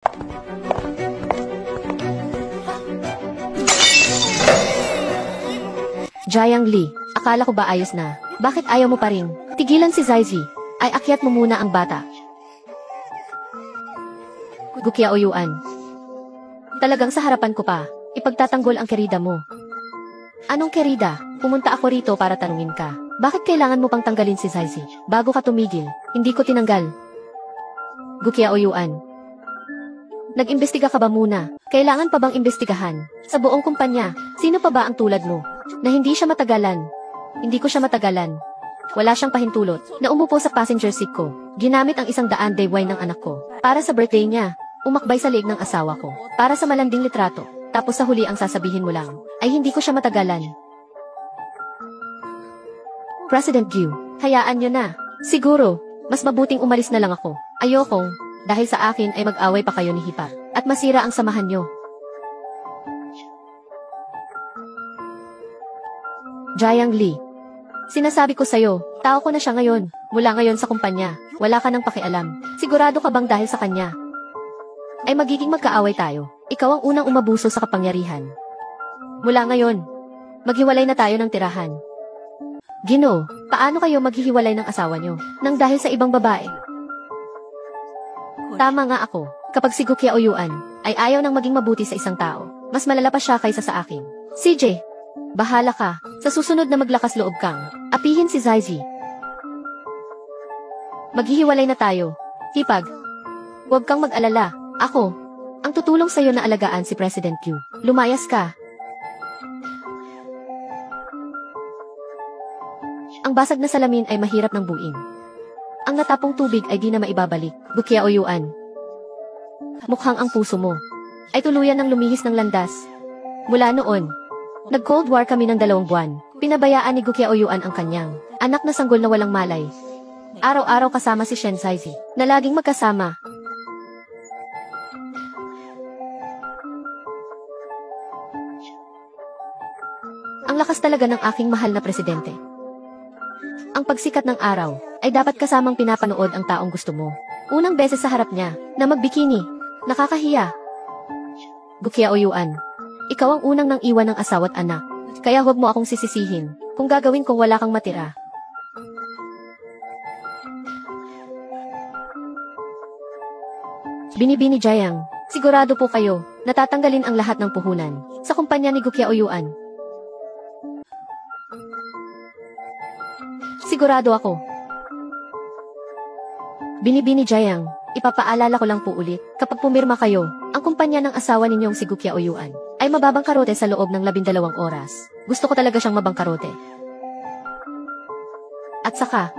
Jiang Li, akala ko ba ayos na? Bakit ayaw mo pa rin? Tigilan si Zaizi. Ay akyat mo muna ang bata. Gu Qiaoyuan. Talagang sa harapan ko pa, ipagtatanggol ang kerida mo. Anong kerida? Pumunta ako rito para tanungin ka. Bakit kailangan mo pang tanggalin si Zaizi? Bago ka tumigil, hindi ko tinanggal. Gu Qiaoyuan. Nag-imbestiga ka ba muna? Kailangan pa bang imbestigahan? Sa buong kumpanya, sino pa ba ang tulad mo? Na hindi siya matagalan. Hindi ko siya matagalan. Wala siyang pahintulot na umupo sa passenger seat ko. Ginamit ang 100 day wine ng anak ko. Para sa birthday niya, umakbay sa leeg ng asawa ko. Para sa malanding litrato. Tapos sa huli ang sasabihin mo lang, ay hindi ko siya matagalan. President Gyu, hayaan niyo na. Siguro, mas mabuting umalis na lang ako. Ayokong, dahil sa akin ay mag-away pa kayo ni Hipa. At masira ang samahan niyo. Jiang Li. Sinasabi ko sa'yo, tao ko na siya ngayon. Mula ngayon sa kumpanya, wala ka nang pakialam. Sigurado ka bang dahil sa kanya ay magiging magkaaway tayo? Ikaw ang unang umabuso sa kapangyarihan. Mula ngayon, maghiwalay na tayo ng tirahan. Ginoo, paano kayo maghihiwalay ng asawa nyo nang dahil sa ibang babae? Tama nga ako, kapag si Gu Qiaoyuan ay ayaw nang maging mabuti sa isang tao, mas malala pa siya kaysa sa akin. CJ, bahala ka, sa susunod na maglakas loob kang apihin si Zaizi. Maghihiwalay na tayo. Hipag, huwag kang mag-alala, ako ang tutulong sa'yo na alagaan si President Q. Lumayas ka. Ang basag na salamin ay mahirap ng buuin. Ang natapong tubig ay di na maibabalik. Gu Qiaoyuan. Mukhang ang puso mo ay tuluyan ng lumihis ng landas. Mula noon, nag-Cold War kami ng 2 buwan. Pinabayaan ni Gu Qiaoyuan ang kanyang anak na sanggol na walang malay. Araw-araw kasama si Shen Zaizi, na laging magkasama. Ang lakas talaga ng aking mahal na presidente. Ang pagsikat ng araw ay dapat kasamang pinapanood ang taong gusto mo. Unang beses sa harap niya na magbikini, nakakahiya. Gu Qiaoyuan, ikaw ang unang nang iwan ng asawa't anak, kaya huwag mo akong sisisihin kung gagawin kong wala kang matira. Binibini Jiang, sigurado po kayo, natatanggalin ang lahat ng puhunan sa kumpanya ni Gu Qiaoyuan. Sigurado ako. Binibini Jiang, ipapaalala ko lang po ulit, kapag pumirma kayo, ang kumpanya ng asawa ninyong si Gu Qiaoyuan ay mababangkarote sa loob ng 12 oras. Gusto ko talaga siyang mabangkarote. At saka,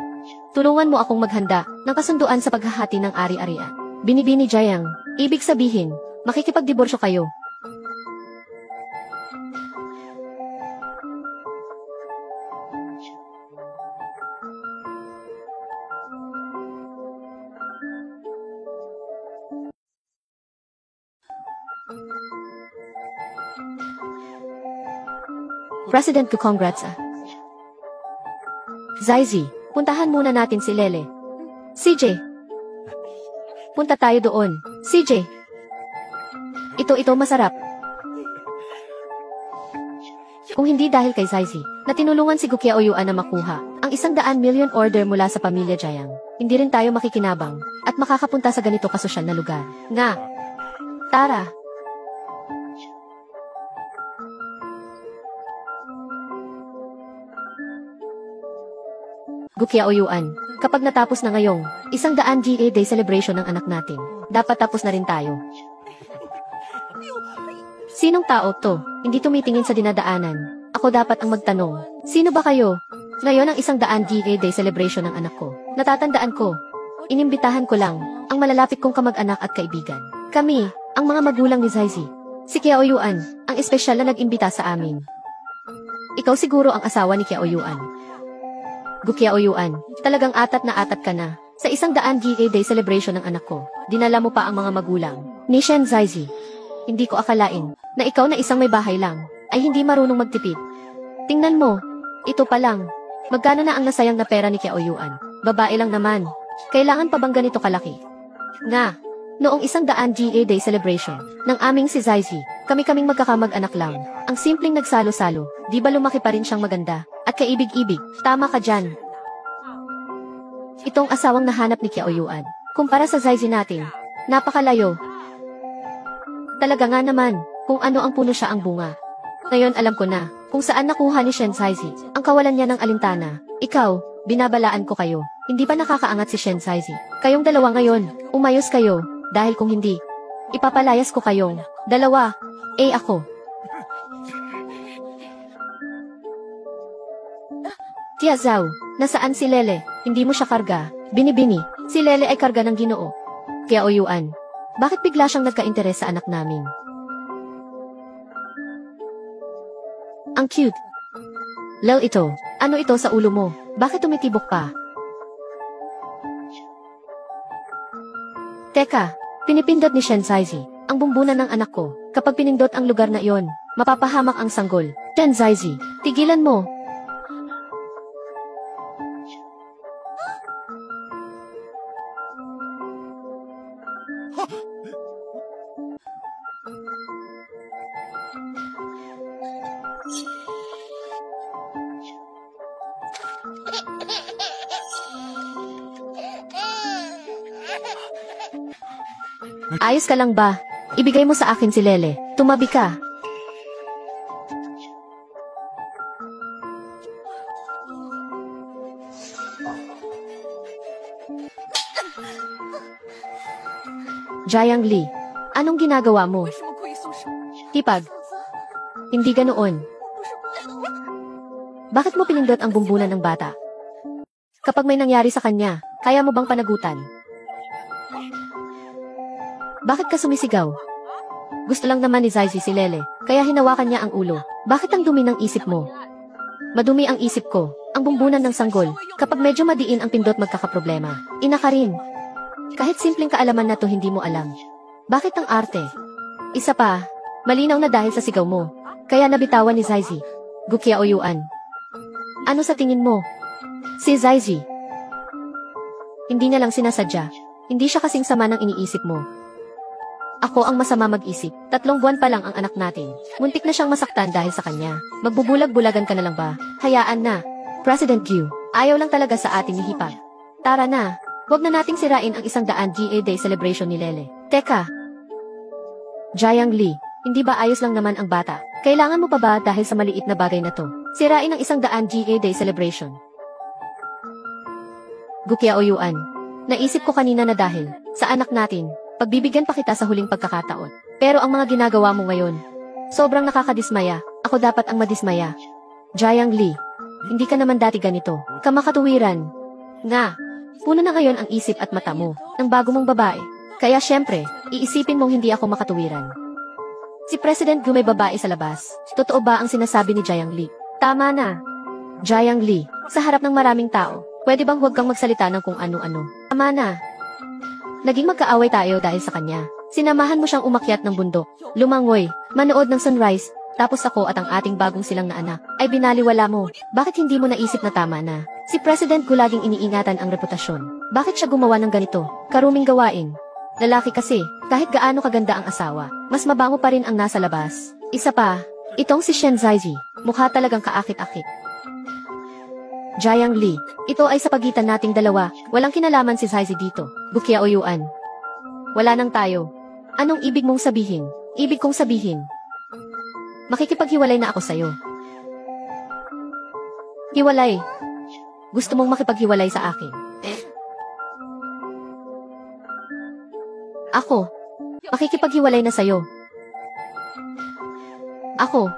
tulungan mo akong maghanda ng kasunduan sa paghahati ng ari-arian. Binibini Jiang, ibig sabihin, makikipagdiborsyo kayo. President ko, congrats ah. Zaizi, puntahan muna natin si Lele. CJ, punta tayo doon. CJ, ito masarap. Kung hindi dahil kay Zaizi, na tinulungan si Gu Qiaoyuan na makuha ang 100 million order mula sa pamilya Jiang, hindi rin tayo makikinabang at makakapunta sa ganito kasosyal na lugar. Nga, tara. Gu Qiaoyuan, kapag natapos na ngayong 100 GA Day celebration ng anak natin, dapat tapos na rin tayo. Sinong tao to? Hindi tumitingin sa dinadaanan. Ako dapat ang magtanong. Sino ba kayo? Ngayon ang 100 GA Day celebration ng anak ko. Natatandaan ko. Inimbitahan ko lang ang malalapit kong kamag-anak at kaibigan. Kami, ang mga magulang ni Zaizi. Si Qiaoyuan, ang espesyal na nag-imbita sa amin. Ikaw siguro ang asawa ni Qiaoyuan. Gu Qiaoyuan, talagang atat na atat ka na. Sa 100 GA Day celebration ng anak ko, dinala mo pa ang mga magulang ni Shen Zaizi. Hindi ko akalain na ikaw na isang may bahay lang ay hindi marunong magtipid. Tingnan mo, ito pa lang. Magkano na ang nasayang na pera ni Qiaoyuan? Babae lang naman. Kailangan pa bang ganito kalaki? Nga, Noong 100 GA Day celebration ng aming si Zaizi, kami-kaming magkakamag-anak lang. Ang simpleng nagsalo-salo, di ba lumaki pa rin siyang maganda at kaibig-ibig? Tama ka dyan. Itong asawang nahanap ni Qiaoyuan. Kumpara sa Zaizi natin, napakalayo. Talaga nga naman, kung ano ang puno siya ang bunga. Ngayon alam ko na, kung saan nakuha ni Shen Zaizi ang kawalan niya ng alintana. Ikaw, binabalaan ko kayo. Hindi pa nakakaangat si Shen Zaizi. Kayong dalawa ngayon, umayos kayo. Dahil kung hindi, ipapalayas ko kayong dalawa. Ako. Tia Zhao, nasaan si Lele? Hindi mo siya karga. Binibini, si Lele ay karga ng Ginoo. Qiaoyuan, bakit bigla siyang nagka-interes sa anak namin? Ang cute. Lel ito, ano ito sa ulo mo? Bakit tumitibok pa? Teka, pinipindot ni Shen Zaizi ang bumbunan ng anak ko. Kapag pinindot ang lugar na iyon, mapapahamak ang sanggol. Shen Zaizi, tigilan mo. Ayos ka lang ba? Ibigay mo sa akin si Lele. Tumabi ka. Jiang Li, anong ginagawa mo? Hipag. Hindi ganoon. Bakit mo pinindot ang bumbunan ng bata? Kapag may nangyari sa kanya, kaya mo bang panagutan? Bakit ka sumisigaw? Gusto lang naman ni Zaizi si Lele, kaya hinawakan niya ang ulo. Bakit ang dumi ng isip mo? Madumi ang isip ko, ang bumbunan ng sanggol. Kapag medyo madiin ang pindot magkakaproblema. Ina ka rin. Kahit simpleng kaalaman na to hindi mo alam. Bakit ang arte? Isa pa, malinaw na dahil sa sigaw mo. Kaya nabitawan ni Zaizi. Gu Qiaoyuan. Ano sa tingin mo? Si Zaizi. Hindi niya lang sinasadya. Hindi siya kasing sama ng iniisip mo. Ako ang masama mag-isip. 3 buwan pa lang ang anak natin. Muntik na siyang masaktan dahil sa kanya. Magbubulag-bulagan ka na lang ba? Hayaan na. President Gu, ayaw lang talaga sa atin ni Hipag. Tara na. Huwag na nating sirain ang 100 GA Day celebration ni Lele. Teka. Jiang Li, hindi ba ayos lang naman ang bata? Kailangan mo pa ba dahil sa maliit na bagay na to? Sirain ang 100 GA Day celebration. Gu Qiaoyuan, naisip ko kanina na dahil sa anak natin, pagbibigyan pa kita sa huling pagkakataon. Pero ang mga ginagawa mo ngayon, sobrang nakakadismaya. Ako dapat ang madismaya. Jiang Li, hindi ka naman dati ganito. Kamakatuwiran. Nga, puno na ngayon ang isip at mata mo ng bago mong babae. Kaya syempre, iisipin mong hindi ako makatuwiran. Si President Gu may babae sa labas. Totoo ba ang sinasabi ni Jiang Li? Tama na. Jiang Li, sa harap ng maraming tao, pwede bang huwag kang magsalita ng kung ano-ano? Tama na. Naging magkaaway tayo dahil sa kanya. Sinamahan mo siyang umakyat ng bundok, lumangoy, manood ng sunrise, tapos ako at ang ating bagong silang na anak ay binaliwala mo. Bakit hindi mo naisip na tama na? Si President Gu laging iniingatan ang reputasyon. Bakit siya gumawa ng ganito? Karuming gawain. Lalaki kasi, kahit gaano kaganda ang asawa, mas mabango pa rin ang nasa labas. Isa pa, itong si Shen Zaizi, mukha talagang kaakit-akit. Jiang Li, ito ay sa pagitan nating dalawa, walang kinalaman si Zaizi dito. Gu Qiaoyuan. Wala nang tayo. Anong ibig mong sabihin? Ibig kong sabihin, makikipaghiwalay na ako sa'yo. Hiwalay. Gusto mong makipaghiwalay sa akin? Ako, makikipaghiwalay na sa'yo. Ako,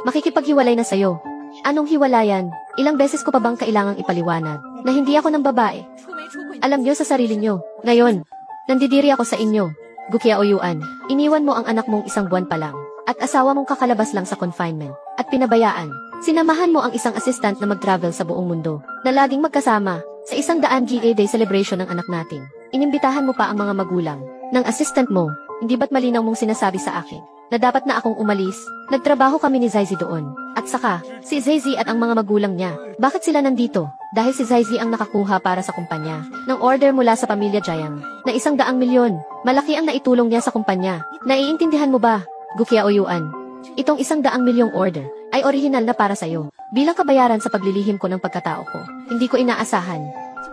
makikipaghiwalay na sa'yo. Anong hiwalayan? Ilang beses ko pa bang kailangang ipaliwanag na hindi ako ng babae? Alam niyo sa sarili niyo. Ngayon, nandidiri ako sa inyo. Gu Qiaoyuan, iniwan mo ang anak mong 1 buwan pa lang at asawa mong kakalabas lang sa confinement at pinabayaan. Sinamahan mo ang isang assistant na mag-travel sa buong mundo na laging magkasama sa 100 GA Day celebration ng anak natin. Inimbitahan mo pa ang mga magulang ng assistant mo. Hindi ba't malinaw mong sinasabi sa akin na dapat na akong umalis? Nagtrabaho kami ni Zaizi doon. At saka, si Zaizi at ang mga magulang niya. Bakit sila nandito? Dahil si Zaizi ang nakakuha para sa kumpanya ng order mula sa pamilya Jiang na 100 milyon. Malaki ang naitulong niya sa kumpanya. Naiintindihan mo ba, Gukiao Yuan? Itong 100 milyong order ay orihinal na para sa'yo. Bilang kabayaran sa paglilihim ko ng pagkatao ko, hindi ko inaasahan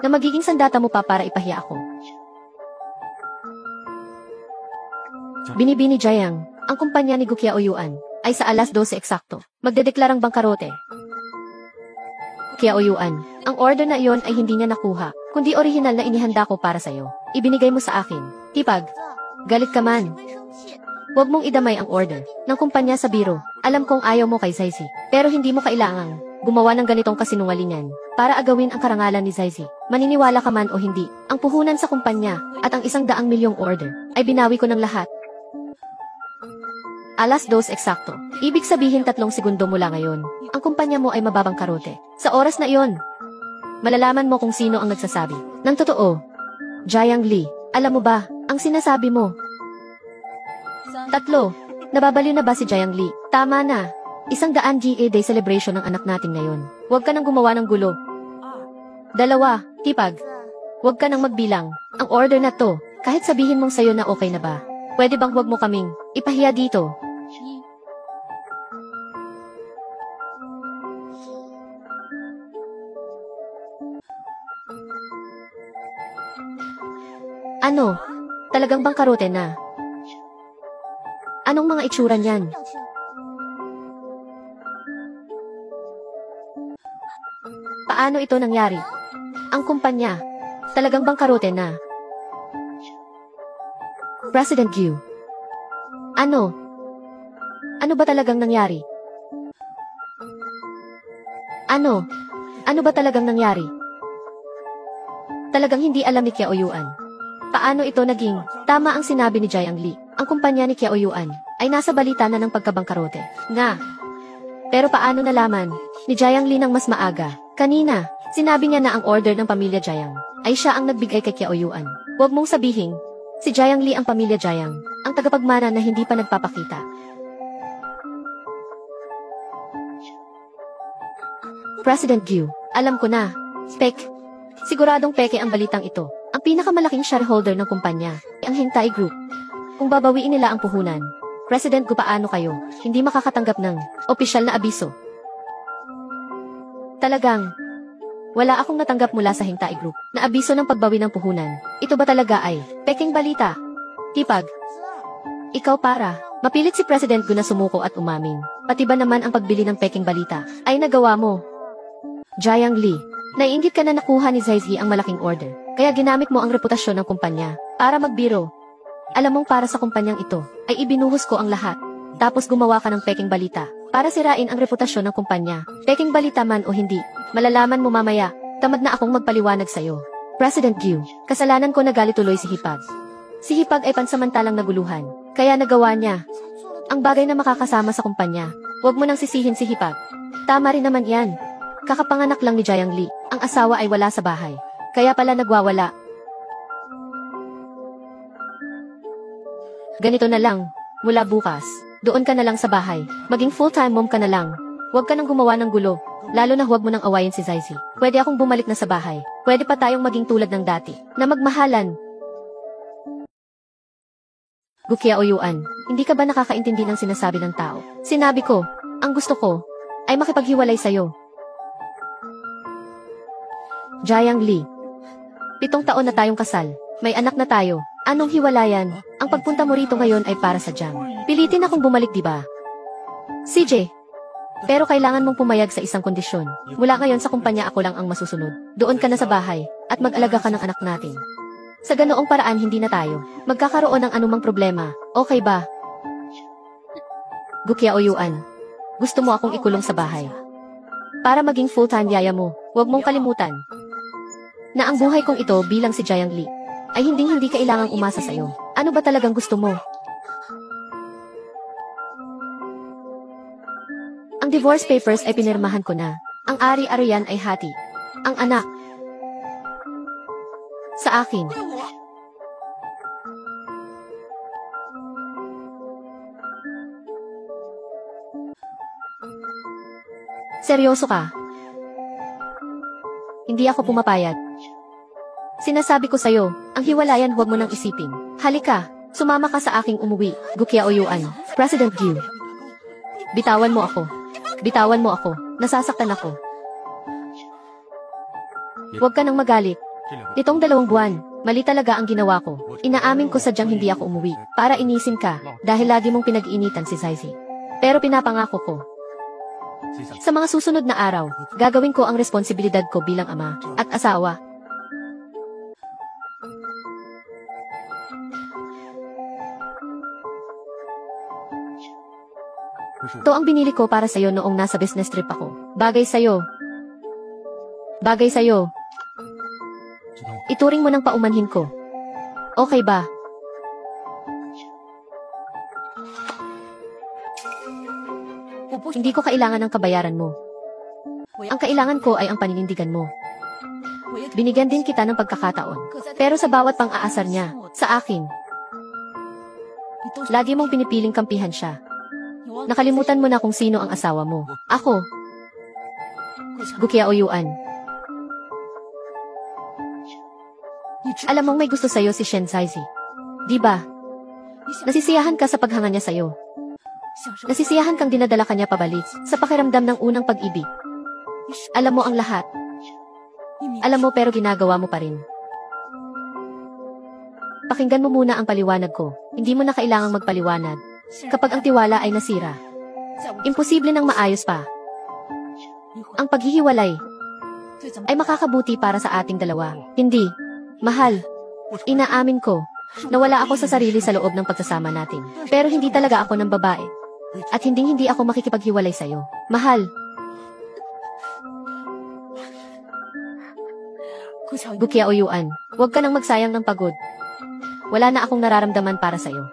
na magiging sandata mo pa para ipahiya ako. Binibini Jiang, ang kumpanya ni Gukiao Yuan ay sa alas 12 eksakto magdedeklarang bangkarote. Kiao Yuan, ang order na iyon ay hindi niya nakuha, kundi orihinal na inihanda ko para sa'yo. Ibinigay mo sa akin. Hipag, galit ka man. Huwag mong idamay ang order ng kumpanya sa biro. Alam kong ayaw mo kay Zaizi, pero hindi mo kailangang gumawa ng ganitong kasinungalingan para agawin ang karangalan ni Zaizi. Maniniwala ka man o hindi, ang puhunan sa kumpanya at ang 100 milyong order ay binawi ko ng lahat. Alas 2 eksakto. Ibig sabihin 3 segundo mula ngayon, ang kumpanya mo ay mababangkarote. Sa oras na iyon, malalaman mo kung sino ang nagsasabi ng totoo. Jiang Li, alam mo ba ang sinasabi mo? 3. Nababaliw na ba si Jiang Li? Tama na. 100 GA Day celebration ng anak natin ngayon. Huwag ka nang gumawa ng gulo. 2. Tipag. Huwag ka nang magbilang. Ang order na to, kahit sabihin mong sayo na okay na ba? Pwede bang huwag mo kaming ipahiya dito? Ano? Talagang bangkarote na? Anong mga itsura niyan? Paano ito nangyari? Ang kumpanya, talagang bangkarote na. President Yu. Ano? Ano ba talagang nangyari? Ano? Ano ba talagang nangyari? Talagang hindi alam ni Kiao Yuan. Paano ito naging tama ang sinabi ni Jiang Li? Ang kumpanya ni Kiao Yuan ay nasa balita na ng pagkabangkarote. Nga. Pero paano nalaman ni Jiang Li ng mas maaga? Kanina, sinabi niya na ang order ng pamilya Jiang ay siya ang nagbigay kay Kiao Yuan. Huwag mong sabihin, si Jiang Li ang pamilya Jiang, ang tagapagmana na hindi pa nagpapakita. President Yu, alam ko na. Siguradong peke ang balitang ito. Ang pinakamalaking shareholder ng kumpanya ay ang Hengtai Group. Kung babawiin nila ang puhunan, President Gu, paano kayo hindi makakatanggap ng opisyal na abiso? Talagang wala akong natanggap mula sa Hengtai Group na abiso ng pagbawi ng puhunan. Ito ba talaga ay peking balita? Tipag, ikaw para mapilit si President Gu na sumuko at umamin. Pati ba naman ang pagbili ng peking balita ay nagawa mo? Jiang Li, naiinggit ka na nakuha ni Zaizi ang malaking order, kaya ginamit mo ang reputasyon ng kumpanya para magbiro. Alam mong para sa kumpanyang ito ay ibinuhos ko ang lahat. Tapos gumawa ka ng peking balita para sirain ang reputasyon ng kumpanya. Peking balita man o hindi, malalaman mo mamaya. Tamad na akong magpaliwanag sa'yo. President Yu, kasalanan ko na galit tuloy si Hipag. Si Hipag ay pansamantalang naguluhan, kaya nagawa niya ang bagay na makakasama sa kumpanya. Huwag mo nang sisihin si Hipag. Tama rin naman yan. Kakapanganak lang ni Jiang Li, ang asawa ay wala sa bahay. Kaya pala nagwawala. Ganito na lang, mula bukas, doon ka na lang sa bahay. Maging full-time mom ka na lang. Huwag ka nang gumawa ng gulo, lalo na huwag mo nang awayin si Zaizi. Pwede akong bumalik na sa bahay. Pwede pa tayong maging tulad ng dati, na magmahalan. Gukiao Yuan, hindi ka ba nakakaintindi ng sinasabi ng tao? Sinabi ko, ang gusto ko ay makipaghiwalay sa'yo. Jiang Li, 7 taon na tayong kasal. May anak na tayo. Anong hiwalayan? Ang pagpunta mo rito ngayon ay para sa Jiang. Pilitin akong bumalik, diba? CJ, pero kailangan mong pumayag sa isang kondisyon. Mula ngayon sa kumpanya ako lang ang masusunod. Doon ka na sa bahay at mag-alaga ka ng anak natin. Sa ganoong paraan hindi na tayo magkakaroon ng anumang problema. Okay ba? Gukiao Yuan, gusto mo akong ikulong sa bahay para maging full-time yaya mo. Huwag mong kalimutan na ang buhay kong ito bilang si Jiang Li ay hindi kailangang umasa sa'yo. Ano ba talagang gusto mo? Ang divorce papers ay pinirmahan ko na. Ang ari-arian ay hati. Ang anak sa akin. Seryoso ka? Hindi ako pumapayag. Sinasabi ko sa'yo, ang hiwalayan huwag mo nang isipin. Halika, sumama ka sa aking umuwi, Gukia Oyuan. President Gyu. Bitawan mo ako. Bitawan mo ako. Nasasaktan ako. Huwag ka nang magalit. Nitong 2 buwan, mali talaga ang ginawa ko. Inaamin ko sadyang hindi ako umuwi para inisin ka dahil lagi mong pinag-iinitan si Saizi. Pero pinapangako ko, sa mga susunod na araw, gagawin ko ang responsibilidad ko bilang ama at asawa. Ito ang binili ko para sa'yo noong nasa business trip ako. Bagay sa'yo. Bagay sa'yo. Ituring mo ng paumanhin ko. Okay ba? Hindi ko kailangan ng kabayaran mo. Ang kailangan ko ay ang paninindigan mo. Binigyan din kita ng pagkakataon. Pero sa bawat pang-aasar niya, sa akin, lagi mong pinipiling kampihan siya. Nakalimutan mo na kung sino ang asawa mo. Ako. Gukia Oyuan. Alam mong may gusto sa'yo si Shen Saizi. Di ba? Nasisiyahan ka sa paghanga niya sa'yo. Nasisiyahan kang dinadala kanya pabalik sa pakiramdam ng unang pag-ibig. Alam mo ang lahat. Alam mo pero ginagawa mo pa rin. Pakinggan mo muna ang paliwanag ko. Hindi mo na kailangang magpaliwanag. Kapag ang tiwala ay nasira, imposible nang maayos pa. Ang paghihiwalay ay makakabuti para sa ating dalawa. Hindi. Mahal, inaamin ko na wala ako sa sarili sa loob ng pagsasama natin. Pero hindi talaga ako ng babae. At hindi ako makikipaghiwalay sa'yo. Mahal. Gukia Oyuan, huwag ka nang magsayang ng pagod. Wala na akong nararamdaman para sa'yo.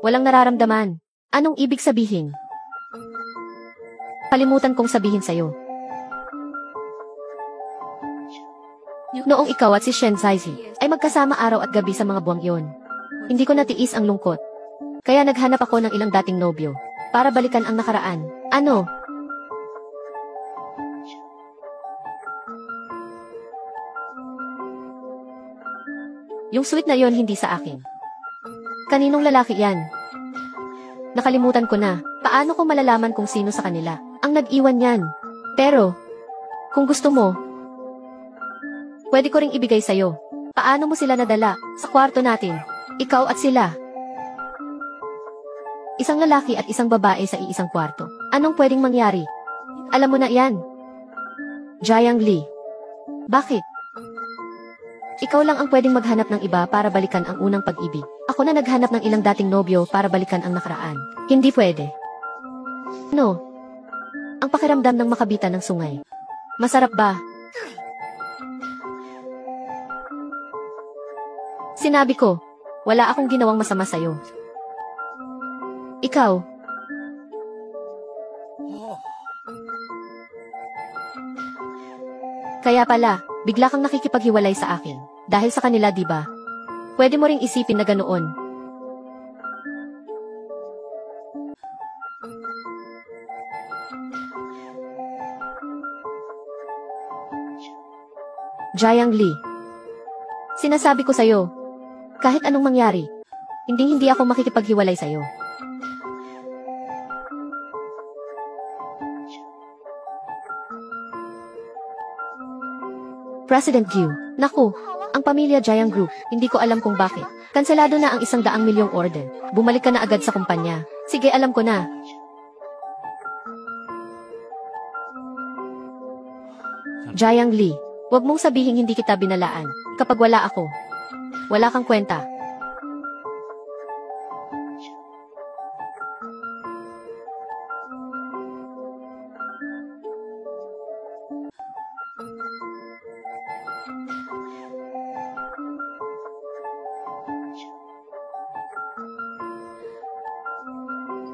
Walang nararamdaman. Anong ibig sabihin? Kalimutan kong sabihin sa'yo. Noong ikaw at si Shen Saizi ay magkasama araw at gabi sa mga buwang iyon, hindi ko natiis ang lungkot. Kaya naghanap ako ng ilang dating nobyo para balikan ang nakaraan. Ano? Yung sweet na yon hindi sa akin. Kaninong lalaki yan? Nakalimutan ko na. Paano ko malalaman kung sino sa kanila ang nag-iwan yan? Pero, kung gusto mo, pwede ko ring ibigay sa'yo. Paano mo sila nadala sa kwarto natin? Ikaw at sila. Isang lalaki at isang babae sa iisang kwarto. Anong pwedeng mangyari? Alam mo na yan. Jiang Li. Bakit? Ikaw lang ang pwedeng maghanap ng iba para balikan ang unang pag-ibig. Ako na naghanap ng ilang dating nobyo para balikan ang nakaraan. Hindi pwede. Ano? Ang pakiramdam ng makabitan ng sungay. Masarap ba? Sinabi ko, wala akong ginawang masama sa'yo. Ikaw. Kaya pala, bigla kang nakikipaghiwalay sa akin. Dahil sa kanila, di ba? Pwede mo ring isipin na ganoon. Jiang Li. Sinasabi ko sa'yo, kahit anong mangyari, hindi ako makikipaghiwalay sa'yo. President Gyu, naku, ang pamilya Jiang Group, hindi ko alam kung bakit. Kanselado na ang 100 milyong order. Bumalik ka na agad sa kumpanya. Sige, alam ko na. Jiang Li, huwag mong sabihin hindi kita binalaan. Kapag wala ako, wala kang kwenta.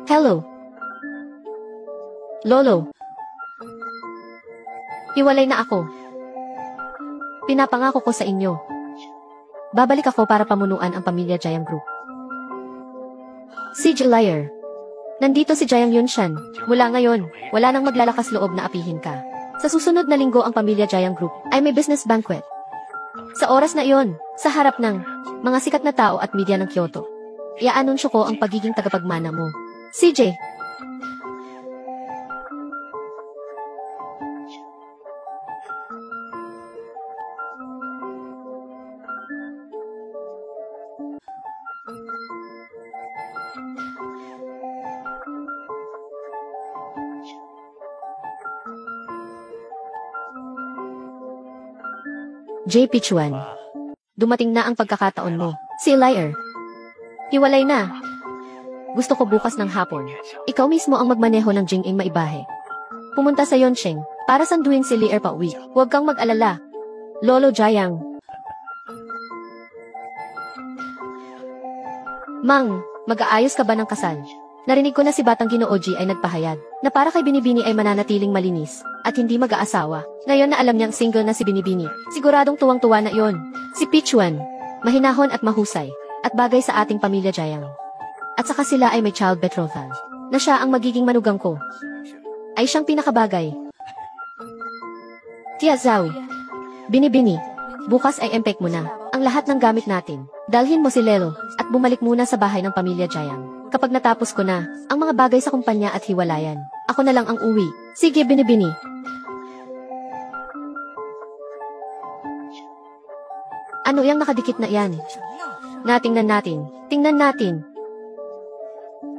Hello. Lolo. Hiwalay na ako. Pinapangako ko sa inyo. Babalik ako para pamunuan ang pamilya Jiang Group. Siege liar. Nandito si Jiang Yunshan. Mula ngayon, wala nang maglalakas loob na apihin ka. Sa susunod na linggo ang pamilya Jiang Group ay may business banquet. Sa oras na iyon, sa harap ng mga sikat na tao at media ng Kyoto, iaanunsyo ko ang pagiging tagapagmana mo. CJ. JP Chuan. Dumating na ang pagkakataon mo. Si Liar. Hiwalay na. Gusto ko bukas ng hapon. Ikaw mismo ang magmaneho ng Jing'ing maibahe. Pumunta sa Yonsheng para sanduin si Liar pauwi. Huwag kang mag-alala. Lolo Jiang. Mang, mag-aayos ka ba ng kasal? Narinig ko na si Batang Ginooji ay nagpahayag na para kay Binibini ay mananatiling malinis at hindi mag-aasawa. Ngayon na alam niyang single na si Binibini, siguradong tuwang-tuwa na iyon. Si Pichuan, mahinahon at mahusay, at bagay sa ating pamilya Jiang. At saka sila ay may child betrothal, na siya ang magiging manugang ko. Ay siyang pinakabagay. Tia Zhao, Binibini, bukas ay empek mo na ang lahat ng gamit natin. Dalhin mo si Lelo at bumalik muna sa bahay ng pamilya Jiang. Kapag natapos ko na ang mga bagay sa kumpanya at hiwalayan, ako na lang ang uwi. Sige, Binibini. Ano yang nakadikit na yan? Natingnan natin. Tingnan natin.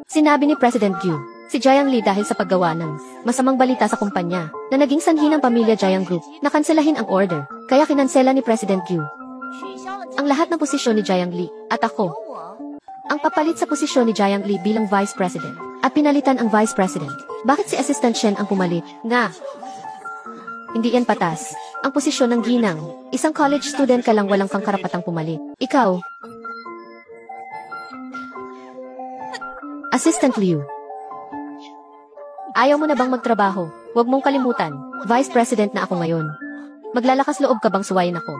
Sinabi ni President Gyu, si Jiang Li dahil sa paggawa ng masamang balita sa kumpanya na naging sanhi ng pamilya Jiang Group na kanselahin ang order, kaya kinansela ni President Gyu ang lahat ng posisyon ni Jiang Li at ako. Ang papalit sa posisyon ni Jiang Li bilang Vice President at pinalitan ang Vice President. Bakit si Assistant Shen ang pumalit? Nga. Hindi yan patas. Ang posisyon ng ginang. Isang college student ka lang walang pangkarapatang pumalit. Ikaw. Assistant Liu. Ayaw mo na bang magtrabaho? Huwag mong kalimutan. Vice President na ako ngayon. Maglalakas loob ka bang suwayin ako?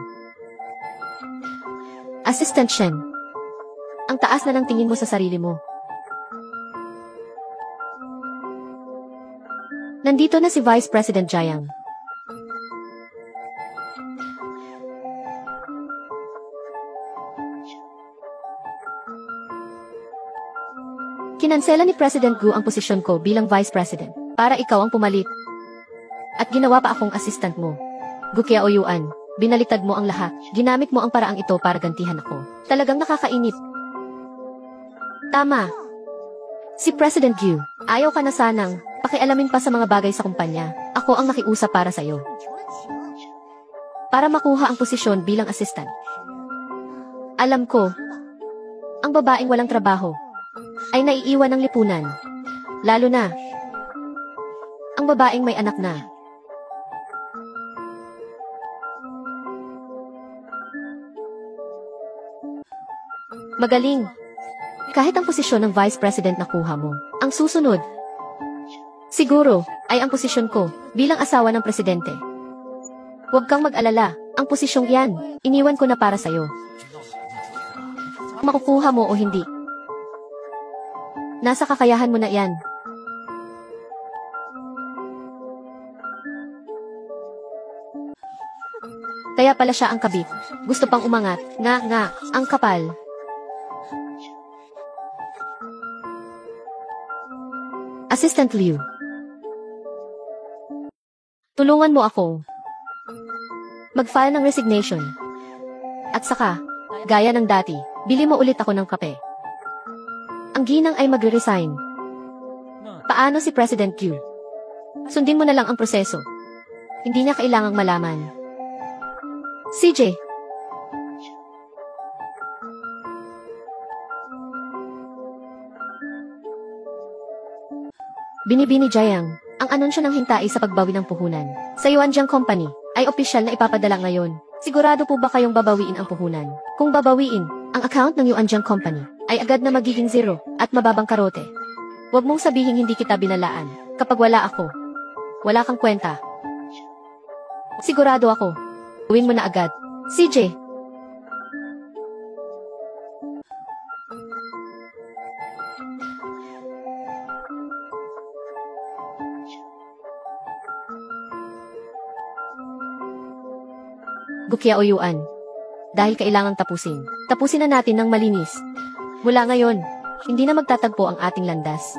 Assistant Shen. Ang taas na ng tingin mo sa sarili mo. Nandito na si Vice President Jiang. Kinansela ni President Gu ang posisyon ko bilang Vice President para ikaw ang pumalit. At ginawa pa akong assistant mo. Gu Qiaoyuan, binaliktad mo ang lahat. Ginamit mo ang paraang ito para gantihan ako. Talagang nakakainip. Tama. Si President Gyu, ayaw ka na sanang pakialamin pa sa mga bagay sa kumpanya. Ako ang nakiusap para sa'yo. Para makuha ang posisyon bilang assistant. Alam ko, ang babaeng walang trabaho ay naiiwan ng lipunan. Lalo na, ang babaeng may anak na. Magaling. Kahit ang posisyon ng Vice President nakuha mo, ang susunod, siguro, ay ang posisyon ko bilang asawa ng presidente. Huwag kang mag-alala, ang posisyong yan, iniwan ko na para sa'yo. Makukuha mo o hindi. Nasa kakayahan mo na yan. Kaya pala siya ang kabit. Gusto pang umangat. Nga, ang kapal. Assistant Liu. Tulungan mo ako. Mag-file ng resignation. At saka, gaya ng dati, bili mo ulit ako ng kape. Ang ginang ay magre-resign. Paano si President Q? Sundin mo na lang ang proseso. Hindi niya kailangang malaman. CJ. Binibini Jiang, ang anunsyo ng hintai sa pagbawi ng puhunan sa Yuanjiang Company ay opisyal na ipapadala ngayon. Sigurado po ba kayong babawiin ang puhunan? Kung babawiin, ang account ng Yuanjiang Company ay agad na magiging zero at mababang karote. Huwag mong sabihin hindi kita binalaan. Kapag wala ako, wala kang kwenta. Sigurado ako. Gawin mo na agad. CJ. Gukia o Yuan. Dahil kailangang tapusin. Tapusin na natin ng malinis. Mula ngayon, hindi na magtatagpo ang ating landas.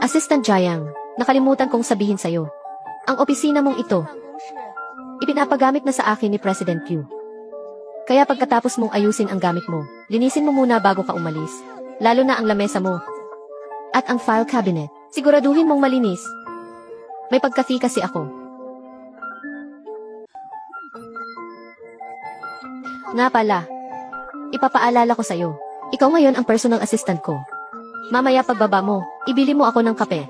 Assistant Jiang, nakalimutan kong sabihin sa'yo. Ang opisina mong ito, ipinapagamit na sa akin ni President Q. Kaya pagkatapos mong ayusin ang gamit mo, linisin mo muna bago ka umalis. Lalo na ang lamesa mo. At ang file cabinet. Siguraduhin mong malinis. May pagkafi kasi ako. Nga pala, ipapaalala ko sa'yo. Ikaw ngayon ang personal assistant ko. Mamaya pagbaba mo, ibili mo ako ng kape.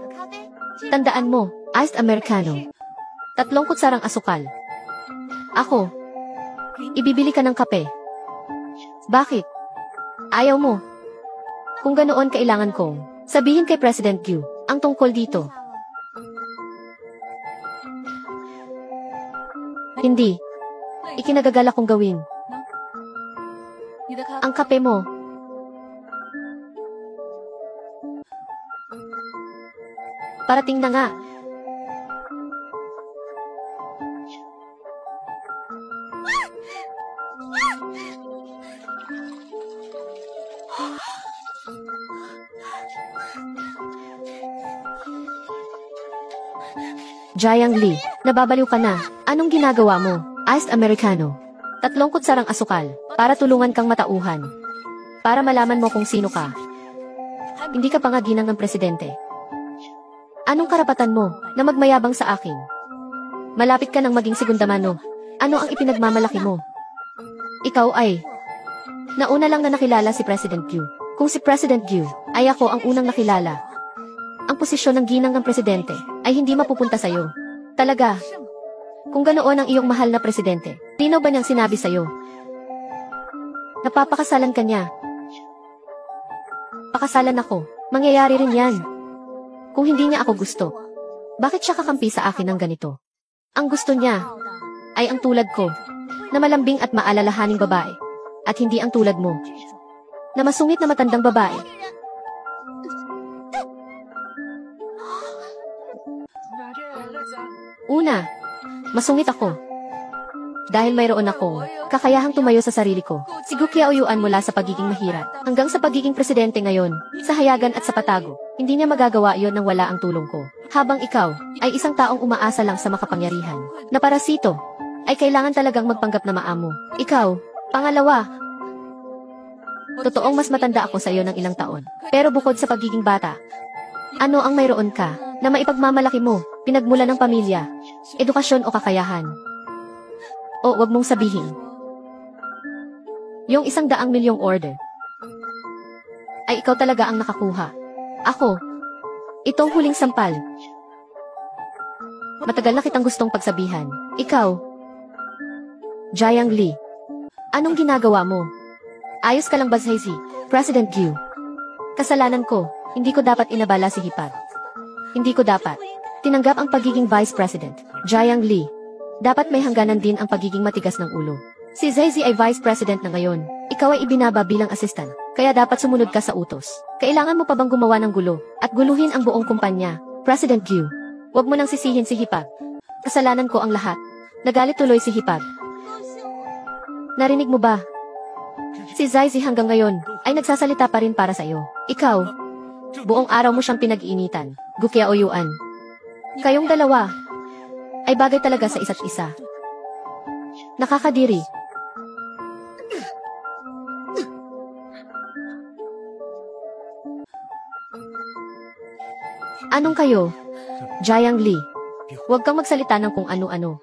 Tandaan mo, iced americano. 3 kutsarang asukal. Ako, ibibili ka ng kape. Bakit? Ayaw mo. Kung ganoon kailangan kong sabihin kay President Q ang tungkol dito. Hindi. Ikinagagalak kong gawin. Ang kape mo. Parating na nga. Jiang Li, nababaliw ka na. Anong ginagawa mo? Iced americano. 3 kutsarang asukal, para tulungan kang matauhan. Para malaman mo kung sino ka. Hindi ka pa nga ginang ng presidente. Anong karapatan mo na magmayabang sa akin? Malapit ka nang maging segundamano. Ano ang ipinagmamalaki mo? Ikaw ay nauna lang na nakilala si President Q. Kung si President Q ay ako ang unang nakilala, ang posisyon ng ginang ng presidente ay hindi mapupunta sa'yo. Talaga. Kung ganoon ang iyong mahal na presidente, linaw ba niyang sinabi sa'yo? Napapakasalan ka niya. Pakasalan ako. Mangyayari rin yan. Kung hindi niya ako gusto, bakit siya kakampi sa akin ng ganito? Ang gusto niya ay ang tulad ko, na malambing at maalalahaning babae, at hindi ang tulad mo, na masungit na matandang babae. Una, masungit ako. Dahil mayroon akong kakayahang tumayo sa sarili ko. Si Gukia o Yuan mula sa pagiging mahirap hanggang sa pagiging presidente ngayon, sa hayagan at sa patago. Hindi niya magagawa yon nang wala ang tulong ko. Habang ikaw ay isang taong umaasa lang sa makapangyarihan na parasito, ay kailangan talagang magpanggap na maamo. Ikaw, pangalawa. Totoong mas matanda ako sa iyo ng ilang taon. Pero bukod sa pagiging bata, ano ang mayroon ka na maipagmamalaki mo, pinagmula ng pamilya, edukasyon o kakayahan? O wag mong sabihin, yung 100 milyong order ay ikaw talaga ang nakakuha. Ako, itong huling sampal. Matagal na kitang gustong pagsabihan. Ikaw, Jiang Li, anong ginagawa mo? Ayos ka lang ba, Zaisi? President Q. Kasalanan ko, hindi ko dapat inabala si Hipag. Hindi ko dapat tinanggap ang pagiging Vice President. Jiang Li, dapat may hangganan din ang pagiging matigas ng ulo. Si Zaisi ay Vice President na ngayon. Ikaw ay ibinaba bilang assistant, kaya dapat sumunod ka sa utos. Kailangan mo pa bang gumawa ng gulo at guluhin ang buong kumpanya? President Q, huwag mo nang sisihin si Hipag. Kasalanan ko ang lahat. Nagalit tuloy si Hipag. Narinig mo ba? Si Zaisi hanggang ngayon ay nagsasalita pa rin para sa iyo. Ikaw, buong araw mo siyang pinag-iinitan. Gukia o Yuan. Kayong dalawa ay bagay talaga sa isa't isa. Nakakadiri. Anong kayo? Jiang Li. Huwag kang magsalita ng kung ano-ano.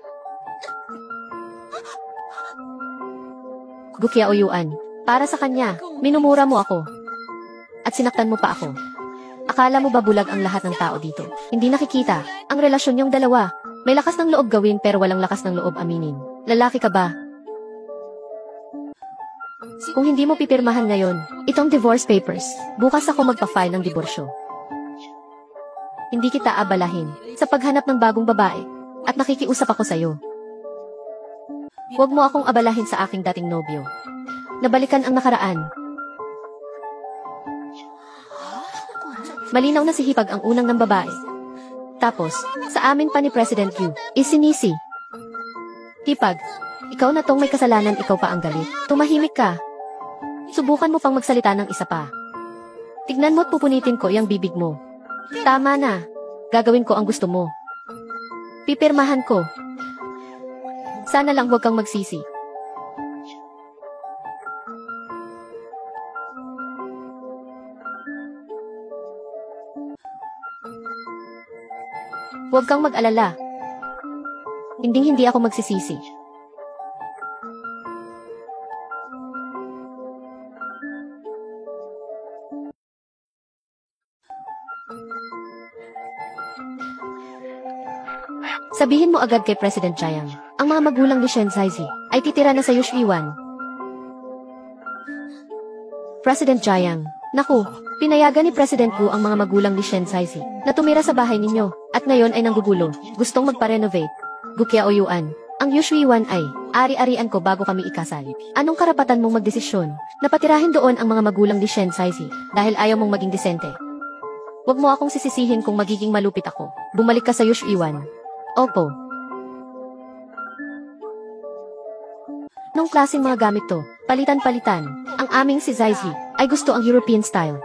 Gukia o Yuan. Para sa kanya, minumura mo ako. At sinaktan mo pa ako. Akala mo ba bulag ang lahat ng tao dito? Hindi nakikita ang relasyon niyong dalawa. May lakas ng loob gawin pero walang lakas ng loob aminin. Lalaki ka ba? Kung hindi mo pipirmahan ngayon, itong divorce papers, bukas ako magpa-file ng diborsyo. Hindi kita abalahin sa paghanap ng bagong babae at nakikiusap ako sa'yo. Huwag mo akong abalahin sa aking dating nobyo. Nabalikan ang nakaraan. Malinaw na si Hipag ang unang ng babae. Tapos, sa amin pa ni President Yu, isinisi. Hipag, ikaw na tong may kasalanan, ikaw pa ang galit. Tumahimik ka. Subukan mo pang magsalita ng isa pa. Tignan mo't pupunitin ko yung bibig mo. Tama na. Gagawin ko ang gusto mo. Pipirmahan ko. Sana lang huwag kang magsisi. Huwag kang mag-alala. Hindi ako magsisisi. Sabihin mo agad kay President Jiang, ang mga magulang ni Shen Saizi ay titira na sa Yushiwan. President Jiang, naku, pinayagan ni President Wu ang mga magulang ni Shen Saizi na tumira sa bahay ninyo at ngayon ay nanggugulo, gustong magpa-renovate. Gukiao Yuan, ang Yushiwan ay ari-arian ko bago kami ikasal. Anong karapatan mong magdesisyon na patirahin doon ang mga magulang ni Shen Saizi dahil ayaw mong maging disente? Huwag mo akong sisisihin kung magiging malupit ako. Bumalik ka sa Yushiwan. Opo. Nung klaseng mga gamit to, palitan-palitan, ang aming si Zaizi ay gusto ang European style.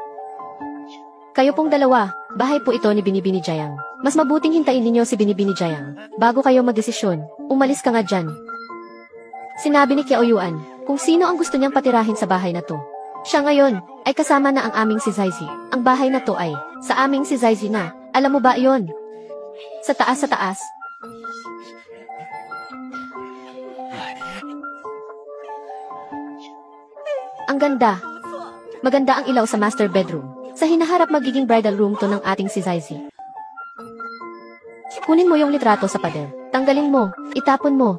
Kayo pong dalawa, bahay po ito ni Binibini Jiang. Mas mabuting hintayin ninyo si Binibini Jiang bago kayo magdesisyon. Umalis ka nga dyan. Sinabi ni Kiao Yuan kung sino ang gusto niyang patirahin sa bahay na to. Siya ngayon ay kasama na ang aming si Zaizi. Ang bahay na to ay sa aming si Zaizi na. Alam mo ba iyon? Sa taas. Ang ganda. Maganda ang ilaw sa master bedroom. Sa hinaharap magiging bridal room to ng ating si Zaizi. Kunin mo yung litrato sa pader. Tanggalin mo. Itapon mo.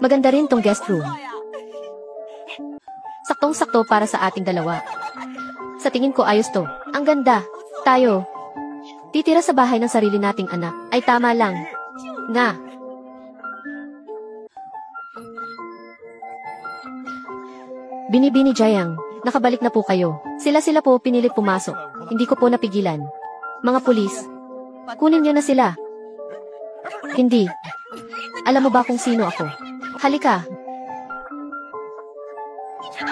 Maganda rin tong guest room. Saktong-sakto para sa ating dalawa. Sa tingin ko ayos to. Ang ganda. Tayo. Titira sa bahay ng sarili nating anak. Ay tama lang. Nga. Binibini Jiang, nakabalik na po kayo. Sila po pinilit pumasok. Hindi ko po napigilan. Mga pulis, kunin niyo na sila. Hindi. Alam mo ba kung sino ako? Halika.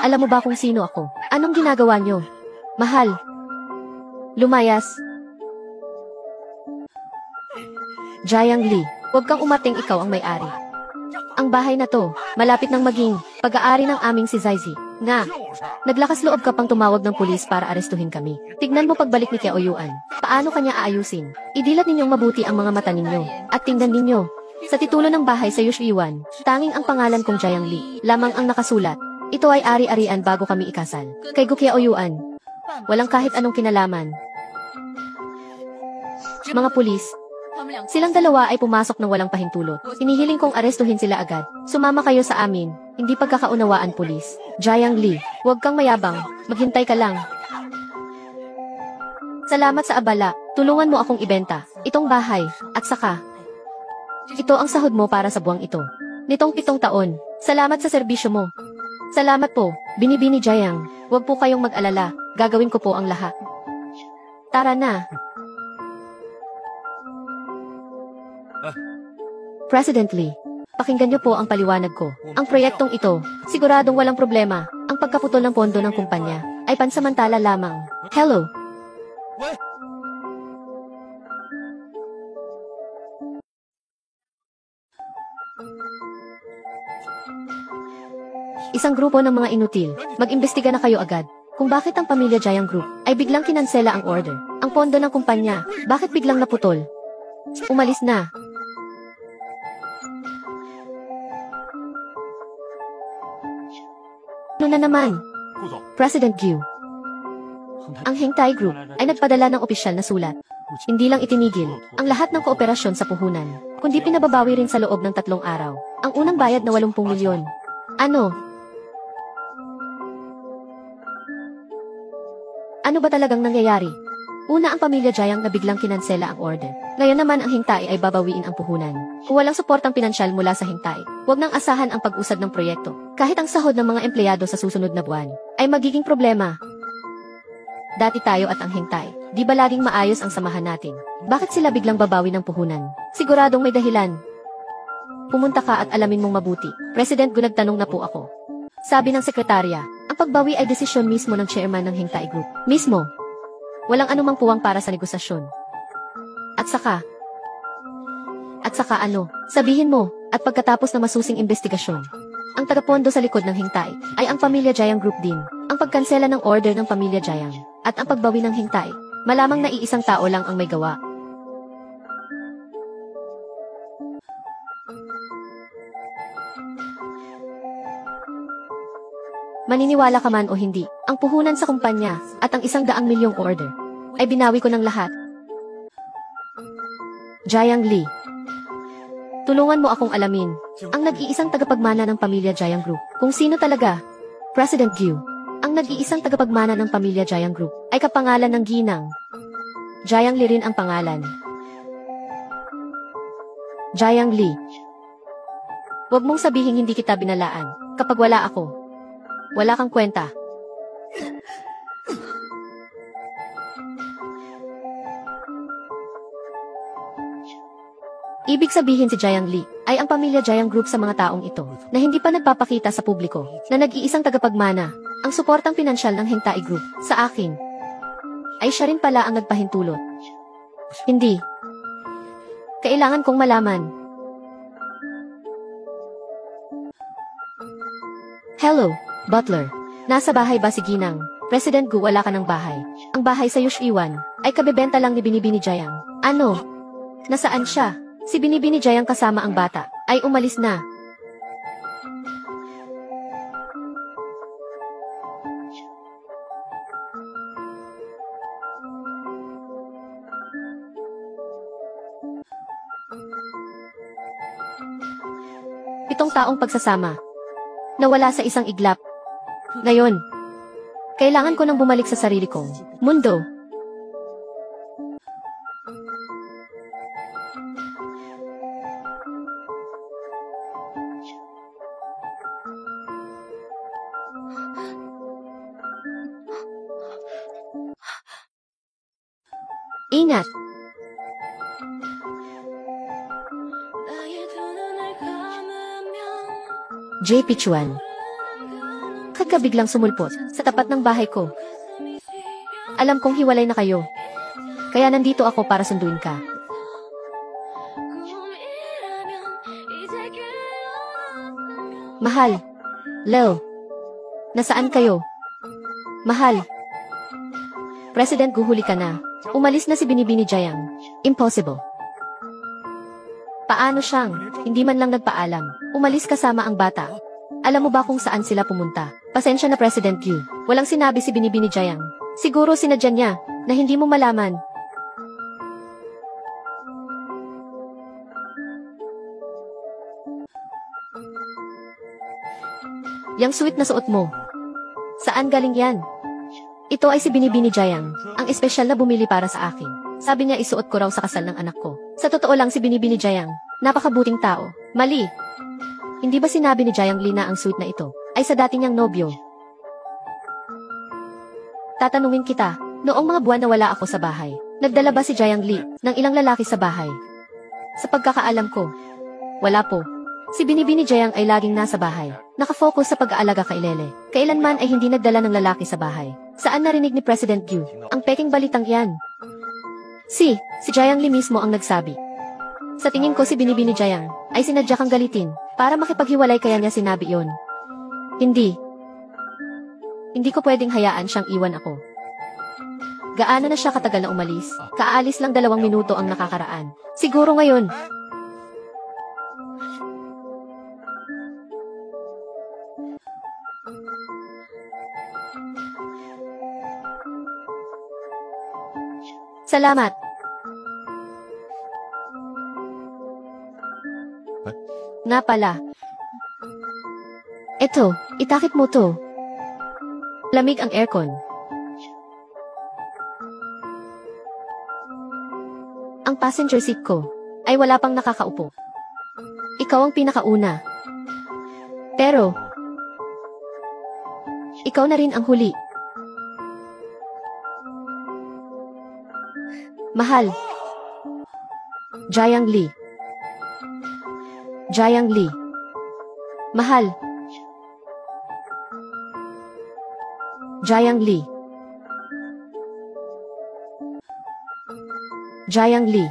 Alam mo ba kung sino ako? Anong ginagawa niyo? Mahal. Lumayas. Jiang Li, huwag kang umating, ikaw ang may-ari. Ang bahay na to, malapit nang maging pag-aari ng aming si Zaizi. Nga, naglakas loob ka pang tumawag ng pulis para arestuhin kami. Tignan mo pagbalik ni Kiao Yuan. Paano kanya aayusin? Idilat ninyong mabuti ang mga mata ninyo. At tingnan ninyo, sa titulo ng bahay sa Yushiwan, tanging ang pangalan kong Jiang Li lamang ang nakasulat. Ito ay ari-arian bago kami ikasal. Kay Kiao Yuan, walang kahit anong kinalaman. Mga pulis, silang dalawa ay pumasok ng walang pahintulot. Hinihiling kong arestuhin sila agad. Sumama kayo sa amin. Hindi pagkakaunawaan, pulis. Jiang Li, huwag kang mayabang. Maghintay ka lang. Salamat sa abala. Tulungan mo akong ibenta itong bahay. At saka, ito ang sahod mo para sa buwang ito. Nitong 7 taon. Salamat sa serbisyo mo. Salamat po, Binibini Jiang. Huwag po kayong mag-alala. Gagawin ko po ang lahat. Tara na. President Lee, pakinggan niyo po ang paliwanag ko. Ang proyektong ito, siguradong walang problema. Ang pagkaputol ng pondo ng kumpanya ay pansamantala lamang. Hello? Isang grupo ng mga inutil, mag-imbestiga na kayo agad. Kung bakit ang pamilya Jiang Group ay biglang kinansela ang order. Ang pondo ng kumpanya, bakit biglang naputol? Umalis na. Ano na naman? President Yu. Ang Hengtai Group ay nagpadala ng opisyal na sulat. Hindi lang itinigil ang lahat ng kooperasyon sa puhunan, kundi pinababawi rin sa loob ng 3 araw. Ang unang bayad na 80 milyon. Ano? Ano ba talagang nangyayari? Una ang pamilya Jayang na biglang kinansela ang order. Ngayon naman ang hingtai ay babawiin ang puhunan. Kung walang suportang pinansyal mula sa hingtai, huwag nang asahan ang pag-usad ng proyekto. Kahit ang sahod ng mga empleyado sa susunod na buwan ay magiging problema. Dati tayo at ang hingtai, di ba laging maayos ang samahan natin? Bakit sila biglang babawi ng puhunan? Siguradong may dahilan. Pumunta ka at alamin mong mabuti. President Gu, nagtanong na po ako. Sabi ng sekretarya, ang pagbawi ay desisyon mismo ng chairman ng hingtai group. Mismo. Walang anumang puwang para sa negosasyon. At saka ano, sabihin mo, at pagkatapos ng masusing investigasyon, ang tagapondo sa likod ng hingtai ay ang pamilya Jayang Group din. Ang pagkansela ng order ng pamilya Jayang at ang pagbawi ng hingtai, malamang na iisang tao lang ang may gawa. Maniniwala ka man o hindi, ang puhunan sa kumpanya at ang 100 milyong order ay binawi ko ng lahat. Jayang Lee, tulungan mo akong alamin ang nag-iisang tagapagmana ng pamilya Jayang Group. Kung sino talaga? President Gu, ang nag-iisang tagapagmana ng pamilya Jayang Group ay kapangalan ng ginang. Jayang Lee rin ang pangalan. Jayang Lee. Huwag mong sabihin hindi kita binalaan. Kapag wala ako, wala kang kwenta. Ibig sabihin si Jayang Lee ay ang pamilya Jayang Group sa mga taong ito na hindi pa nagpapakita sa publiko na nag-iisang tagapagmana, ang suportang pinansyal ng hingtai group sa akin. Ay siya rin pala ang nagpahintulot. Hindi. Kailangan kong malaman. Hello, Butler. Nasa bahay ba si Ginang? President Gu, wala ka ng bahay. Ang bahay sa Yushiwan ay kabebenta lang ni Binibini Jayang. Ano? Nasaan siya? Si Binibini Jayang kasama ang bata ay umalis na. Pitong taong pagsasama. Nawala sa isang iglap. Ngayon, kailangan ko nang bumalik sa sarili kong mundo. Ingat! JP Chuan. Kagabiglang sumulpot sa tapat ng bahay ko. Alam kong hiwalay na kayo. Kaya nandito ako para sunduin ka. Mahal. Lel. Nasaan kayo? Mahal. President Gu, huli ka na. Umalis na si Binibini Jayang. Impossible. Paano siyang hindi man lang nagpaalam? Umalis kasama ang bata. Alam mo ba kung saan sila pumunta? Pasensya na, President Gu. Walang sinabi si Binibini Jayang. Siguro sinadya niya na hindi mo malaman. Yang sweet na suot mo. Saan galing yan? Ito ay si Binibini Jayang, ang espesyal na bumili para sa akin. Sabi niya isuot ko raw sa kasal ng anak ko. Sa totoo lang si Binibini Jayang, napakabuting tao. Mali. Hindi ba sinabi ni Jayang Lee na ang suit na ito ay sa dati niyang nobyo? Tatanungin kita, noong mga buwan na wala ako sa bahay, nagdala ba si Jayang Lee ng ilang lalaki sa bahay? Sa pagkakaalam ko, wala po. Si Binibini Jayang ay laging nasa bahay, nakafocus sa pag-aalaga kay Lele. Kailanman ay hindi nagdala ng lalaki sa bahay. Saan narinig ni President Gu ang peking balitang yan? Si Jayang Lee mismo ang nagsabi. Sa tingin ko si Binibini Jayang ay sinadya kang galitin para makipaghiwalay, kaya niya sinabi yon. Hindi. Hindi ko pwedeng hayaan siyang iwan ako. Gaano na siya katagal na umalis? Kaalis lang 2 minuto ang nakakaraan. Siguro ngayon. Salamat. Nga pala. Eto, itakip mo to. Lamig ang aircon. passenger seat ko ay wala pang nakakaupo. Ikaw ang pinakauna. Pero, ikaw na rin ang huli. Mahal. Jiang Li. Jiang Li. Mahal. Jiang Li. Jiang Li.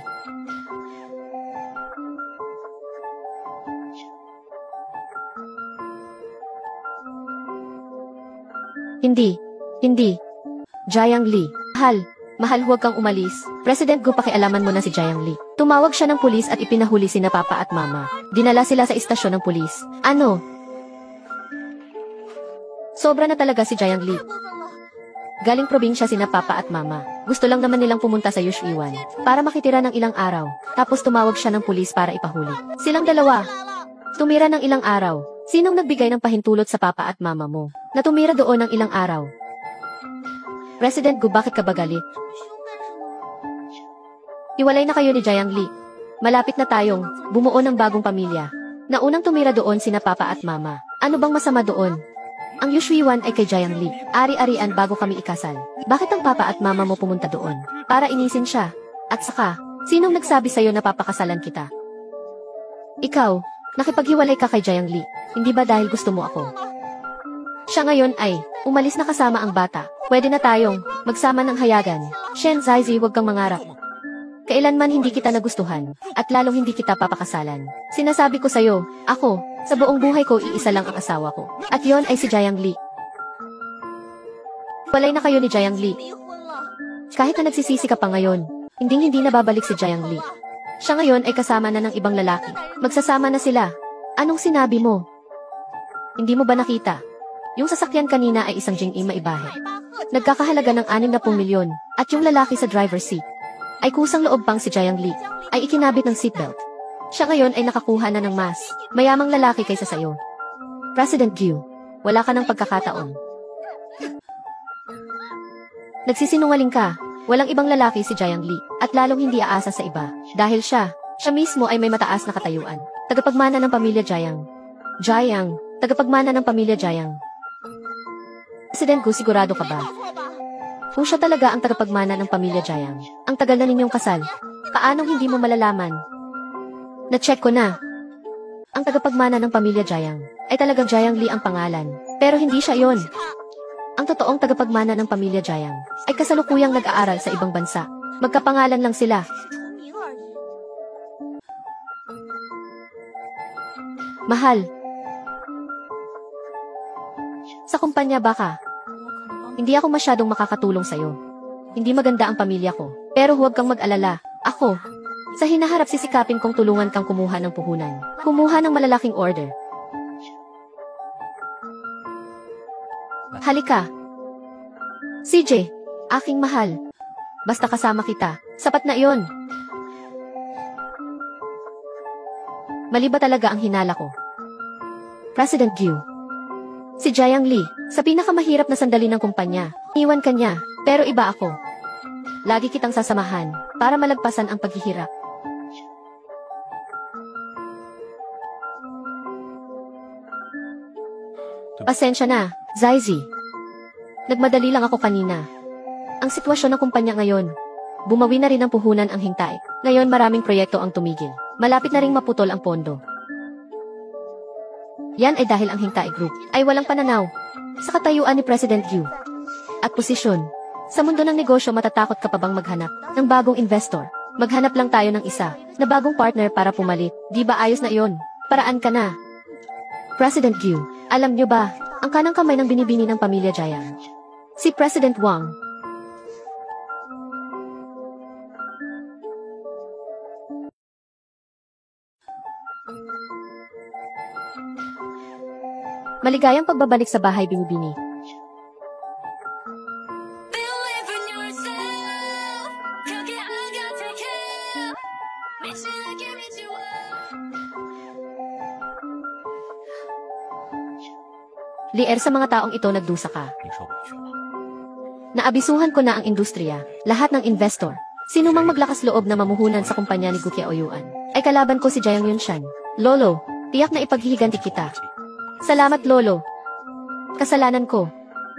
Hindi. Jiang Li. Mahal huwag kang umalis. President Gu, pakialaman mo na si Jiang Li. Tumawag siya ng pulis at ipinahuli sina Papa at Mama. Dinala sila sa istasyon ng pulis. Ano? Sobra na talaga si Jiang Li. Galing probinsya sina Papa at Mama. Gusto lang naman nilang pumunta sa Yushuiwan para makitira ng ilang araw. Tapos tumawag siya ng pulis para ipahuli. Silang dalawa. Tumira ng ilang araw. Sinong nagbigay ng pahintulot sa Papa at Mama mo na tumira doon ng ilang araw? President Gu, bakit ka ba galit? Hiwalay na kayo ni Jiang Li. Malapit na tayong bumuo ng bagong pamilya. Naunang tumira doon sina Papa at Mama. Ano bang masama doon? Ang Yushuiwan ay kay Jiang Li. Ari-arian bago kami ikasal. Bakit ang Papa at Mama mo pumunta doon? Para inisin siya. At saka, sinong nagsabi sa'yo na papakasalan kita? Ikaw, nakipaghiwalay ka kay Jiang Li. Hindi ba dahil gusto mo ako? Siya ngayon ay umalis na kasama ang bata. Pwede na tayong magsama ng hayagan. Shen Zaizi, huwag kang mangarap. Kailanman hindi kita nagustuhan, at lalong hindi kita papakasalan. Sinasabi ko sa'yo, ako, sa buong buhay ko iisa lang ang asawa ko. At yon ay si Jiang Li. Walay na kayo ni Jiang Li. Kahit na nagsisisi ka pa ngayon, hindi na babalik si Jiang Li. Siya ngayon ay kasama na ng ibang lalaki. Magsasama na sila. Anong sinabi mo? Hindi mo ba nakita? Yung sasakyan kanina ay isang Jing-E maibahe. Nagkakahalaga ng 60 milyon, at yung lalaki sa driver's seat ay kusang loob pang si Jiang Li, ay ikinabit ng seatbelt. Siya ngayon ay nakakuha na ng mas mayamang lalaki kaysa sayo. President Gu, wala ka ng pagkakataon. Nagsisinungaling ka, walang ibang lalaki si Jiang Li, at lalong hindi aasa sa iba, dahil siya mismo ay may mataas na katayuan. Tagapagmana ng pamilya Jiang. Tagapagmana ng pamilya Jiang. President Gu, sigurado ka ba? Kung siya talaga ang tagapagmana ng pamilya Jiang, ang tagal na ninyong kasal, paanong hindi mo malalaman? Na-check ko na. Ang tagapagmana ng pamilya Jiang ay talagang Jiang Li ang pangalan, pero hindi siya yon. Ang totoong tagapagmana ng pamilya Jiang ay kasalukuyang nag-aaral sa ibang bansa. Magkapangalan lang sila. Mahal. Sa kumpanya baka, hindi ako masyadong makakatulong sa'yo. Hindi maganda ang pamilya ko. Pero huwag kang mag-alala. Ako, sa hinaharap sisikapin kong tulungan kang kumuha ng puhunan. Kumuha ng malalaking order. Halika. CJ, aking mahal. Basta kasama kita, sapat na iyon. Mali ba talaga ang hinala ko? President Gu. Si Jiang Li, sa pinakamahirap na sandali ng kumpanya, iwan ka niya, pero iba ako. Lagi kitang sasamahan, para malagpasan ang paghihirap. Pasensya na, Zaizi. Nagmadali lang ako kanina. Ang sitwasyon ng kumpanya ngayon, bumawi na rin ang puhunan ang hintay. Ngayon maraming proyekto ang tumigil. Malapit na ring maputol ang pondo. Yan ay dahil ang Hintay Group ay walang pananaw sa katayuan ni President Yu at posisyon. Sa mundo ng negosyo, matatakot ka pa bang maghanap ng bagong investor? Maghanap lang tayo ng isa na bagong partner para pumalit. Di ba ayos na iyon? Paraan ka na. President Yu, alam niyo ba ang kanang kamay ng binibini ng pamilya Jiang? Si President Wang. Maligayang pagbabalik sa bahay, Binibini. Lier, sa mga taong ito nagdusa ka. Naabisuhan ko na ang industriya, lahat ng investor. Sino mang maglakas loob na mamuhunan sa kumpanya ni Gukia Oyuan, ay kalaban ko si Jayang Yunshan. Lolo, tiyak na ipaghihiganti kita. Salamat Lolo. Kasalanan ko.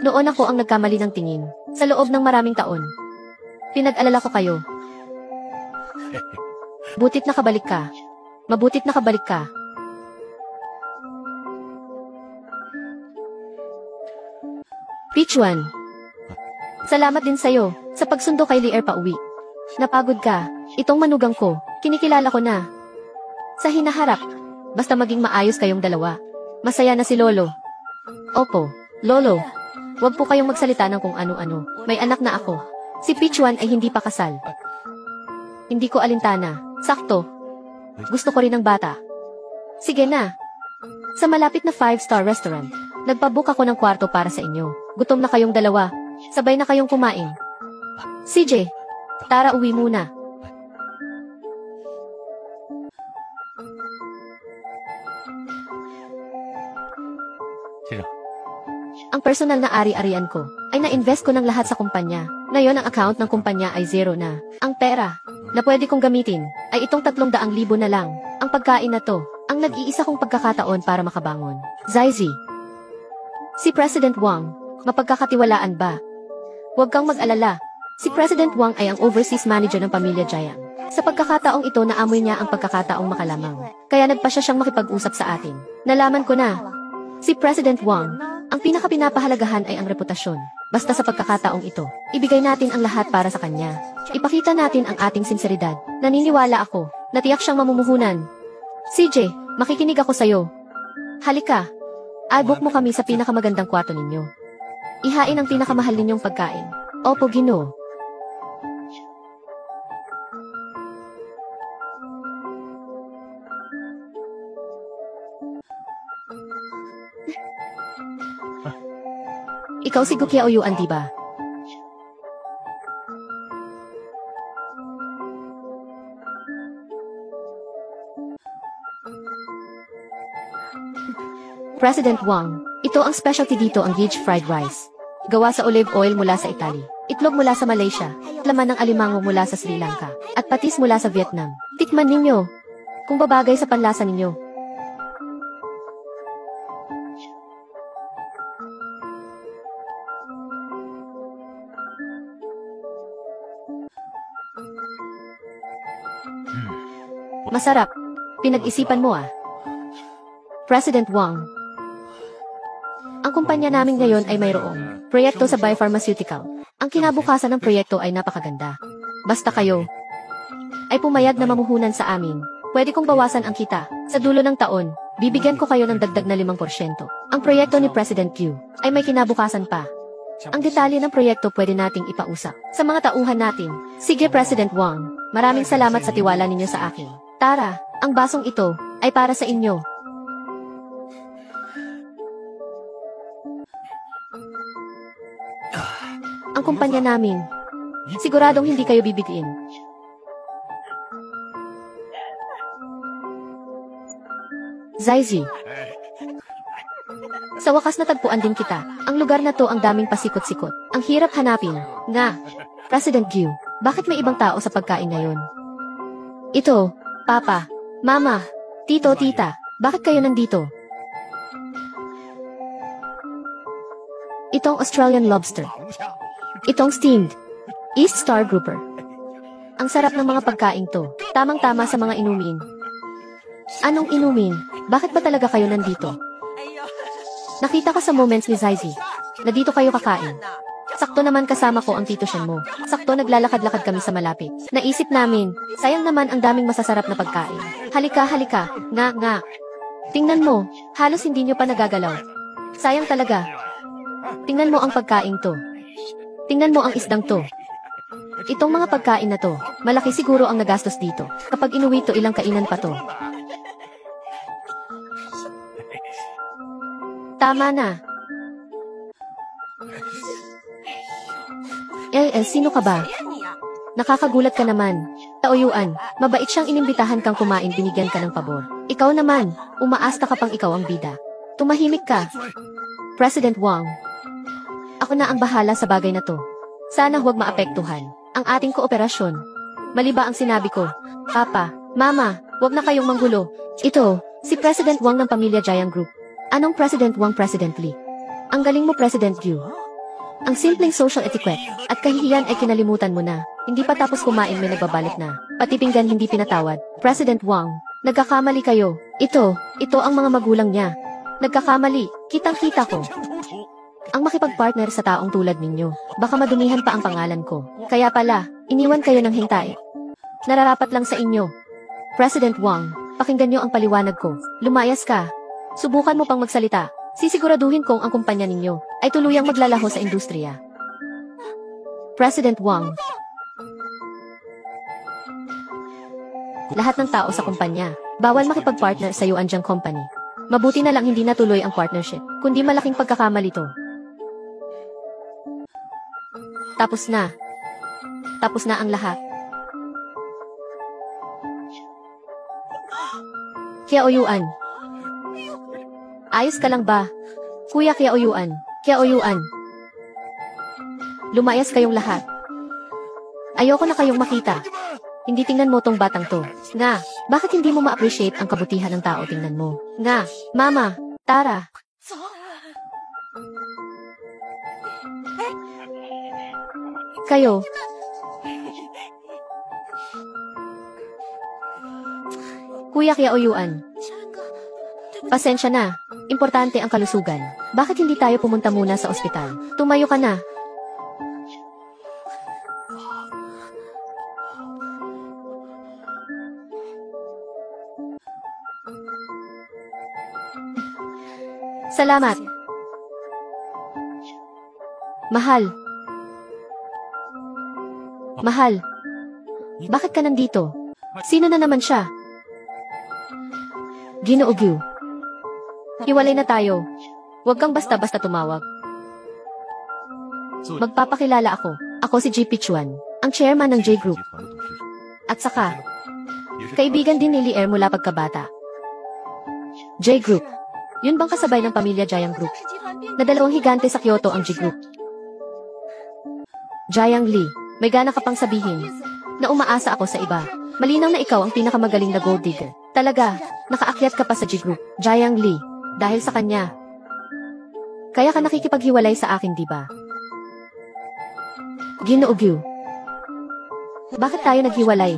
Noon ako ang nagkamali ng tingin. Sa loob ng maraming taon. Pinag-alala ko kayo. Butit nakabalik ka. Mabutit nakabalik ka. Pichuan. Salamat din sa'yo, sa pagsundo kay Lier pauwi. Napagod ka, itong manugang ko, kinikilala ko na. Sa hinaharap, basta maging maayos kayong dalawa. Masaya na si Lolo. Opo, Lolo. Huwag po kayong magsalita ng kung ano-ano. May anak na ako. Si Pichuan ay hindi pa kasal. Hindi ko alintana. Sakto. Gusto ko rin ng bata. Sige na. Sa malapit na 5-star restaurant, nagpabook ako ng kwarto para sa inyo. Gutom na kayong dalawa. Sabay na kayong kumain. CJ, tara uwi muna. Ang personal na ari-arian ko ay na-invest ko ng lahat sa kumpanya. Ngayon ang account ng kumpanya ay zero na. Ang pera na pwede kong gamitin ay itong 300,000 na lang. Ang pagkain na to, ang nag-iisa kong pagkakataon para makabangon. Zaizi. Si President Wang, mapagkakatiwalaan ba? Huwag kang mag-alala. Si President Wang ay ang overseas manager ng pamilya Jiang. Sa pagkakataong ito naamoy niya ang pagkakataong makalamang. Kaya nagpa siya siyang makipag-usap sa atin. Nalaman ko na. Si President Wang, ang pinakapinapahalagahan ay ang reputasyon. Basta sa pagkakataong ito, ibigay natin ang lahat para sa kanya. Ipakita natin ang ating sinseridad. Naniniwala ako, na tiyak siyang mamumuhunan. CJ, makikinig ako sa'yo. Halika. I-book mo kami sa pinakamagandang kwarto ninyo. Ihain ang pinakamahal ninyong pagkain. Opo, Ginoo. Ikaw si Gukia Oyuan, diba? President Wang, ito ang specialty dito, ang Gage fried rice. Gawa sa olive oil mula sa Italy, itlog mula sa Malaysia, laman ng alimango mula sa Sri Lanka, at patis mula sa Vietnam. Tikman ninyo kung babagay sa panlasa ninyo. Masarap. Pinag-isipan mo ah. President Wang. Ang kumpanya namin ngayon ay mayroong proyekto sa biopharmaceutical. Ang kinabukasan ng proyekto ay napakaganda. Basta kayo ay pumayag na mamuhunan sa amin, pwede kong bawasan ang kita. Sa dulo ng taon, bibigyan ko kayo ng dagdag na 5%. Ang proyekto ni President Q ay may kinabukasan pa. Ang detalye ng proyekto pwede nating ipausap sa mga tauhan natin. Sige, President Wang, maraming salamat sa tiwala ninyo sa akin. Tara, ang basong ito ay para sa inyo. Ang kumpanya namin, siguradong hindi kayo bibitiin. Zaizi. Sa wakas natagpuan din kita. Ang lugar na to ang daming pasikot-sikot. Ang hirap hanapin. Nga, President Gyu, bakit may ibang tao sa pagkain ngayon? Ito, Papa, Mama, Tito, Tita, bakit kayo nandito? Itong Australian lobster. Itong steamed East Star Grouper. Ang sarap ng mga pagkain to. Tamang-tama sa mga inumin. Anong inumin? Bakit ba talaga kayo nandito? Nakita ko sa moments ni Zaizi na dito kayo kakain. Sakto naman kasama ko ang Tito Shen mo. Sakto naglalakad-lakad kami sa malapit. Naisip namin, sayang naman ang daming masasarap na pagkain. Halika, halika. Nga. Tingnan mo, halos hindi nyo pa nagagalaw. Sayang talaga. Tingnan mo ang pagkain to. Tingnan mo ang isdang to. Itong mga pagkain na to, malaki siguro ang nagastos dito. Kapag inuwi to, ilang kainan pa to. Tama na. Sino ka ba? Nakakagulat ka naman. Taoyuan, mabait siyang inimbitahan kang kumain, binigyan ka ng pabor. Ikaw naman, umaasta ka pang ikaw ang bida. Tumahimik ka. President Wang. Ako na ang bahala sa bagay na to. Sana huwag maapektuhan ang ating kooperasyon. Mali ba ang sinabi ko? Papa, Mama, wag na kayong manggulo. Ito, si President Wang ng pamilya Jiang Group. Anong President Wang, President Lee? Ang galing mo, President Yu. Ang simpleng social etiquette at kahihiyan ay kinalimutan mo na. Hindi pa tapos kumain may nagbabalik na. Pati pinggan hindi pinatawad. President Wang, nagkakamali kayo. Ito ang mga magulang niya. Nagkakamali, kitang-kita ko. Ang makipagpartner sa taong tulad ninyo, baka madumihan pa ang pangalan ko. Kaya pala, iniwan kayo ng hintay. Nararapat lang sa inyo. President Wang, pakinggan niyo ang paliwanag ko. Lumayas ka. Subukan mo pang magsalita. Sisiguraduhin kong ang kumpanya ninyo ay tuluyang maglalaho sa industriya. President Wang. Lahat ng tao sa kumpanya, bawal makipagpartner sa Yuanjiang Company. Mabuti na lang hindi natuloy ang partnership, kundi malaking pagkakamali to. Tapos na. Tapos na ang lahat. Kiao Yuan. Ayos ka lang ba? Kuya Kiao Yuan. Kiao Yuan. Lumayas kayong lahat. Ayoko na kayong makita. Hindi tingnan mo tong batang to. Nga, bakit hindi mo ma-appreciate ang kabutihan ng tao tingnan mo? Nga, Mama, Tara. Kayo. Kuya Kiao Yuan. Pasensya na. Importante ang kalusugan. Bakit hindi tayo pumunta muna sa ospital? Tumayo ka na. Salamat. Mahal. Mahal. Bakit ka nandito? Sino na naman siya? Ginoo Gyu. Hiwalay na tayo. Huwag kang basta-basta tumawag. Magpapakilala ako. Ako si JP Chuan, ang chairman ng J Group. At saka, kaibigan din ni Li Er mula pagkabata. J Group. Yun bang kasabay ng pamilya Jiang Group? Na dalawang higante sa Kyoto ang J Group. Jiang Li, may gana ka pang sabihin na umaasa ako sa iba. Malinaw na ikaw ang pinakamagaling na gold digger. Talaga, nakaakyat ka pa sa J Group. Jiang Li, dahil sa kanya. Kaya ka nakikipaghiwalay sa akin, di ba? Ginoo Gyu. Bakit tayo naghiwalay?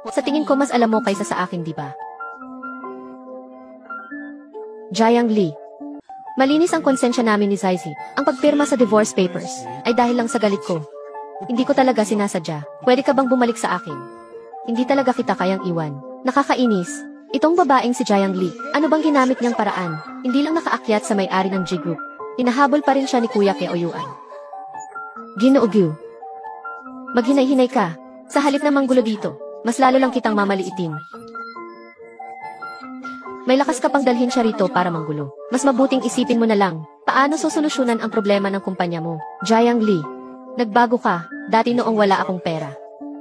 Sa tingin ko mas alam mo kaysa sa akin, di ba? Jiang Li. Malinis ang konsensya namin ni Zaizi. Ang pagpirma sa divorce papers ay dahil lang sa galit ko. Hindi ko talaga sinasadya. Pwede ka bang bumalik sa akin? Hindi talaga kita kayang iwan. Nakakainis. Itong babaeng si Jiang Li, ano bang ginamit niyang paraan? Hindi lang nakaakyat sa may-ari ng J Group. Hinahabol pa rin siya ni Kuya Kiao Yuan. Ginoo Gyu. Maghinay-hinay ka. Sa halip na manggulo dito, mas lalo lang kitang mamaliitin. May lakas ka pang dalhin siya rito para manggulo. Mas mabuting isipin mo na lang, paano sosolusyonan ang problema ng kumpanya mo. Jiang Li, nagbago ka. Dati noong wala akong pera.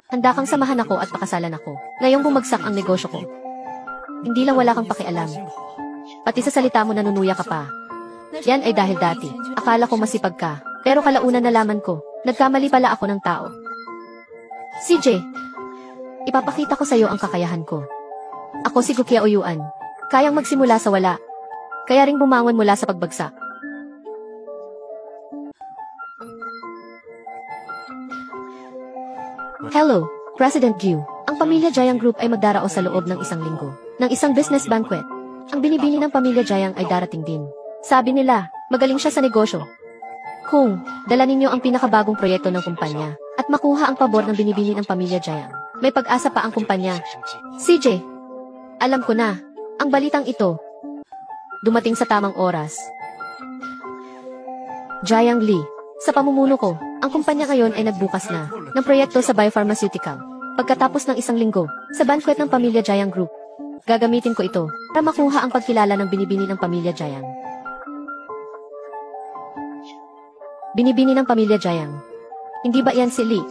Handa kang samahan ako at pakasalan ako. Ngayong bumagsak ang negosyo ko. Hindi lang wala kang pakialam. Pati sa salita mo nanunuya ka pa. Yan ay dahil dati. Akala ko masipag ka. Pero kalaunan nalaman ko, nagkamali pala ako ng tao. CJ, ipapakita ko sa iyo ang kakayahan ko. Ako si Kiao Yuan. Kayang magsimula sa wala. Kaya ring bumangon mula sa pagbagsak. Hello, President Gyu. Ang pamilya Jiang Group ay magdarao sa loob ng isang linggo ng isang business banquet. Ang binibini ng pamilya Jiang ay darating din. Sabi nila, magaling siya sa negosyo. Kung dala ninyo ang pinakabagong proyekto ng kumpanya at makuha ang pabor ng binibini ng pamilya Jiang, may pag-asa pa ang kumpanya. CJ, alam ko na, ang balitang ito dumating sa tamang oras. Jiang Li, sa pamumuno ko, ang kumpanya ngayon ay nagbukas na ng proyekto sa biopharmaceutical. Pagkatapos ng isang linggo, sa banquet ng pamilya Jiang Group, gagamitin ko ito para makuha ang pagkilala ng binibini ng pamilya Jiang. Binibini ng pamilya Jiang. Hindi ba yan si Li?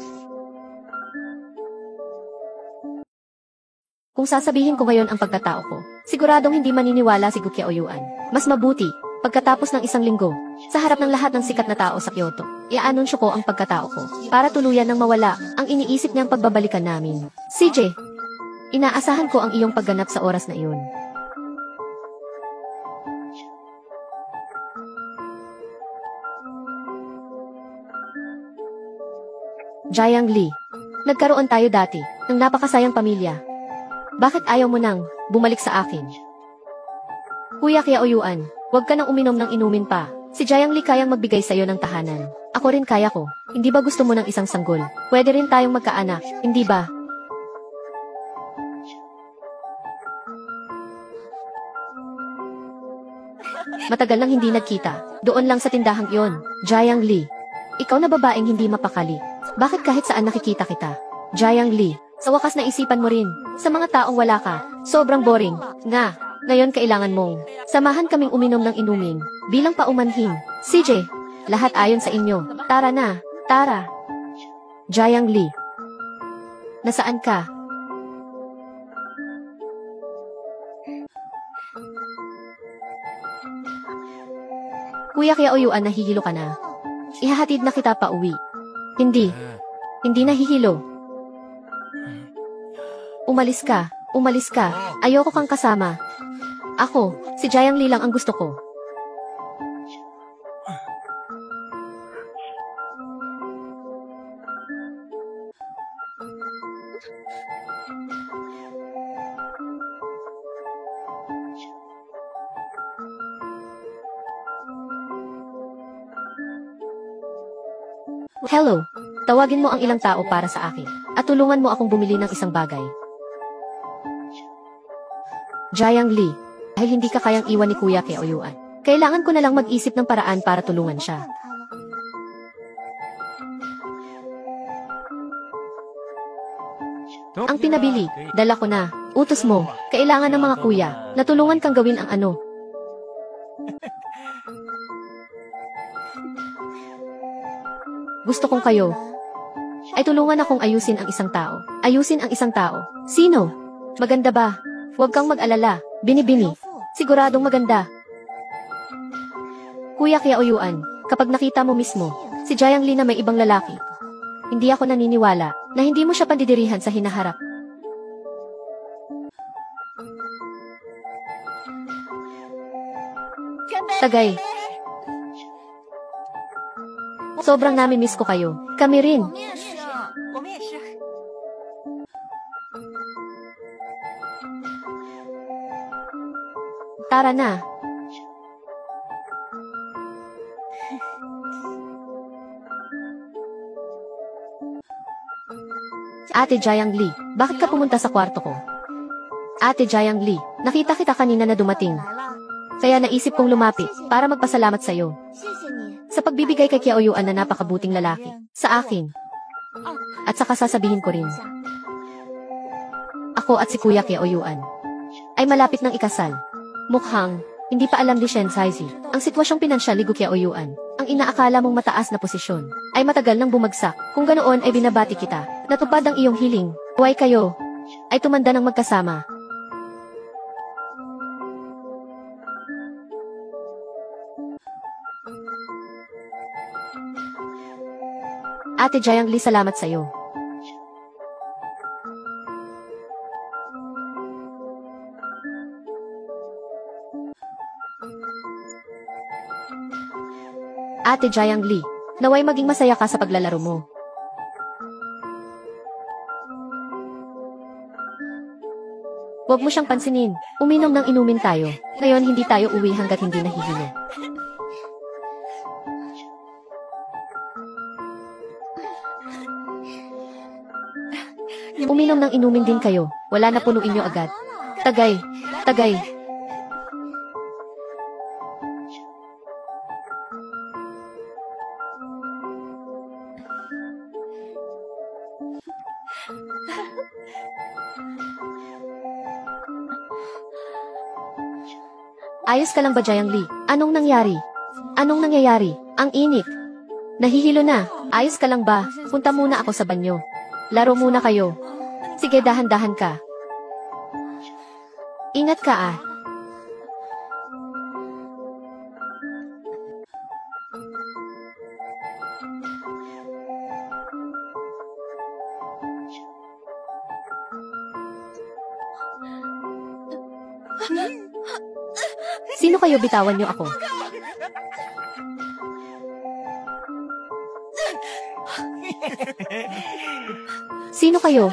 Kung sasabihin ko ngayon ang pagkatao ko, siguradong hindi maniniwala si Kiao Yuan. Mas mabuti, pagkatapos ng isang linggo, sa harap ng lahat ng sikat na tao sa Kyoto, iaanunsyo ko ang pagkatao ko para tuluyan ng mawala ang ang iniisip niyang pagbabalikan namin. CJ, inaasahan ko ang iyong pagganap sa oras na iyon. Jiang Lee, nagkaroon tayo dati ng napakasayang pamilya. Bakit ayaw mo nang bumalik sa akin? Kuya Kiaoyuan, huwag ka nang uminom ng inumin pa. Si Jiang Lee kayang magbigay sa'yo ng tahanan. Ako rin kaya ko. Hindi ba gusto mo ng isang sanggol? Pwede rin tayong magkaanak, hindi ba? Matagal nang hindi nagkita. Doon lang sa tindahang iyon. Jiang Lee, ikaw na babaeng hindi mapakali. Bakit kahit saan nakikita kita? Jiang Lee, sa wakas naisipan mo rin. Sa mga taong wala ka, sobrang boring. Nga, ngayon kailangan mong samahan kaming uminom ng inumin bilang paumanhin. CJ, lahat ayon sa inyo. Tara na, tara. Jiang Lee, nasaan ka? Kuya Kiaoyuan, nahihilo ka na. Ihahatid na kita pa uwi. Hindi nahihilo. Umalis ka, ayoko kang kasama. Ako, si Jiang Lee lang ang gusto ko. Hello, tawagin mo ang ilang tao para sa akin, at tulungan mo akong bumili ng isang bagay. Jiang Lee, dahil hindi ka kayang iwan ni Kuya Kiaoyuan, kailangan ko na lang mag-isip ng paraan para tulungan siya. Ang pinabili, dala ko na. Utos mo, kailangan ng mga kuya, na tulungan kang gawin ang ano. Gusto kong kayo ay tulungan akong ayusin ang isang tao. Ayusin ang isang tao. Sino? Maganda ba? Huwag kang mag-alala. Binibini. Siguradong maganda. Kuya Kiaoyuan, kapag nakita mo mismo, si Jiang Lee na may ibang lalaki, hindi ako naniniwala na hindi mo siya pandidirihan sa hinaharap. Tagay. Sobrang nami-miss ko kayo. Kami rin. Tara na. Ate Jiang Lee, bakit ka pumunta sa kwarto ko? Ate Jiang Lee, nakita kita kanina na dumating. Kaya naisip kong lumapit para magpasalamat sa'yo. Sa pagbibigay kay Kiaoyuan na napakabuting lalaki, sa akin. At saka sasabihin ko rin, ako at si Kuya Kiaoyuan ay malapit ng ikasal. Mukhang, hindi pa alam ni Shen Saizi, ang sitwasyong pinansyal ni Kiaoyuan. Ang inaakala mong mataas na posisyon ay matagal nang bumagsak. Kung ganoon ay binabati kita, natupad ang iyong hiling. Huwag kayo ay tumanda ng magkasama. Ate Jiang Lee, salamat sa'yo. Ate Jiang Lee, naway maging masaya ka sa paglalaro mo. Huwag mo siyang pansinin. Uminom ng inumin tayo. Ngayon hindi tayo uwi hanggat hindi nahihilo. Uminom ng inumin din kayo. Wala na, punuin nyo agad. Tagay. Tagay. Ayos ka lang ba, Jiang Lee? Anong nangyari? Anong nangyayari? Ang init. Nahihilo na. Ayos ka lang ba? Punta muna ako sa banyo. Laro muna kayo. Sige, dahan-dahan ka. Ingat ka ah. Sino kayo? Bitawan niyo ako. Sino kayo?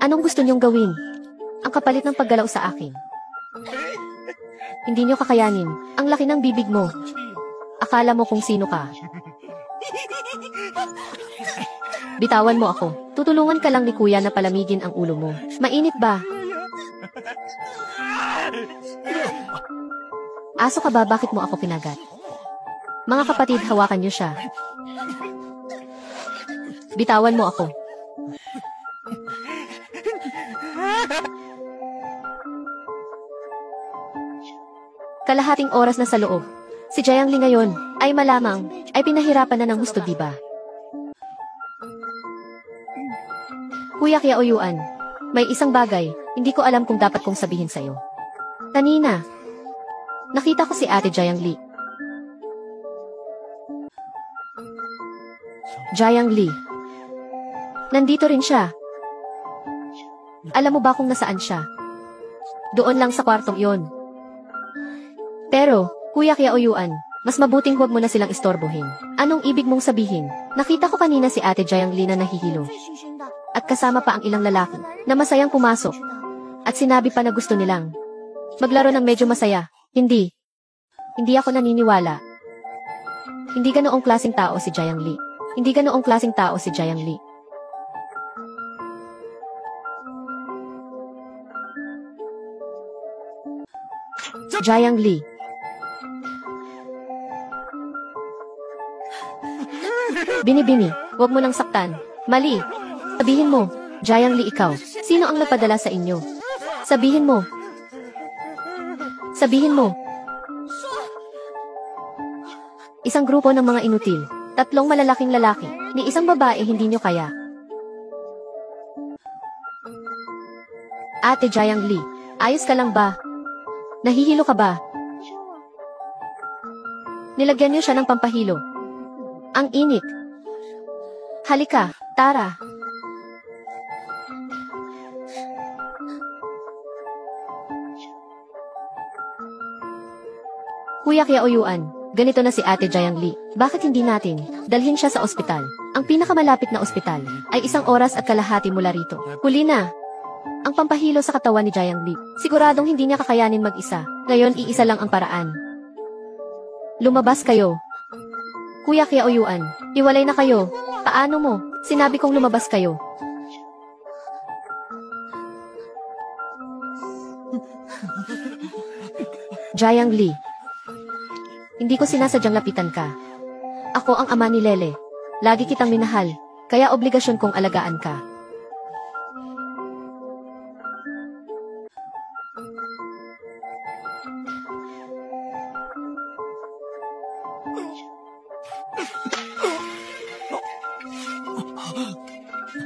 Anong gusto niyong gawin? Ang kapalit ng paggalaw sa akin. Hindi niyo kakayanin. Ang laki ng bibig mo. Akala mo kung sino ka. Bitawan mo ako. Tutulungan ka lang ni kuya na palamigin ang ulo mo. Mainit ba? Aso ka ba? Bakit mo ako kinagat? Mga kapatid, hawakan niyo siya. Bitawan mo ako. Kalahating oras na sa loob. Si Jiang Li ngayon ay malamang ay pinahirapan na ng gusto, diba? Kuya Qiaoyuan, may isang bagay, hindi ko alam kung dapat kong sabihin sa'yo. Kanina, nakita ko si Ate Jiang Li. Jiang Li. Nandito rin siya. Alam mo ba kung nasaan siya? Doon lang sa kwartong yon. Pero, Kuya Qiaoyuan, mas mabuting huwag mo na silang istorbohin. Anong ibig mong sabihin? Nakita ko kanina si Ate Jiang Li na nahihilo. At kasama pa ang ilang lalaki na masayang pumasok. At sinabi pa na gusto nilang maglaro ng medyo masaya. Hindi. Hindi ako naniniwala. Hindi ganoong klaseng tao si Jiang Li. Hindi ganoong klaseng tao si Jiang Li. Jiang Li. Bini-bini, huwag mo nang saktan. Mali. Sabihin mo, Jiang Li, ikaw. Sino ang nagpadala sa inyo? Sabihin mo. Sabihin mo. Isang grupo ng mga inutil. 3 malalaking lalaki. Ni isang babae hindi nyo kaya. Ate Jiang Li, ayos ka lang ba? Nahihilo ka ba? Nilagyan niyo siya ng pampahilo. Ang init. Halika, tara. Kuya Qiaoyuan, ganito na si Ate Jiang Li. Bakit hindi natin dalhin siya sa ospital? Ang pinakamalapit na ospital ay 1 oras at kalahati mula rito. Huli na ang pampahilo sa katawan ni Jiang Li. Siguradong hindi niya kakayanin mag-isa. Ngayon, iisa lang ang paraan. Lumabas kayo. Kuya Qiaoyuan, hiwalay na kayo. Paano mo? Sinabi kong lumabas kayo. Jiang Li, hindi ko sinasadyang lapitan ka. Ako ang ama ni Lele. Lagi kitang minahal, kaya obligasyon kong alagaan ka.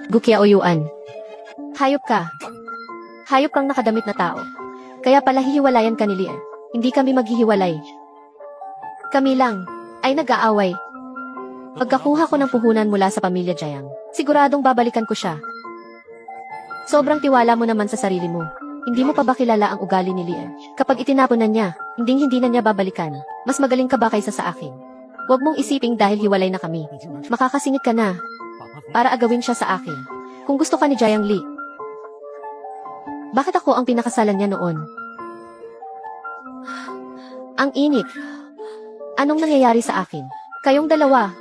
Gu Qiaoyuan. Hayop ka. Hayop kang nakadamit na tao. Kaya pala hihiwalayan ka ni Li. Hindi kami maghihiwalay. Kami lang ay nag-aaway. Pagkakuha ko ng puhunan mula sa pamilya Jiang, siguradong babalikan ko siya. Sobrang tiwala mo naman sa sarili mo. Hindi mo pa ba kilala ang ugali ni Li? Kapag itinapon na niya, hindi na niya babalikan. Mas magaling ka ba kaysa sa akin? Huwag mong isiping dahil hiwalay na kami. Makakasingit ka na para agawin siya sa akin. Kung gusto ka ni Jiang Li, bakit ako ang pinakasalan niya noon? Ang init. Anong nangyayari sa akin? Kayong dalawa,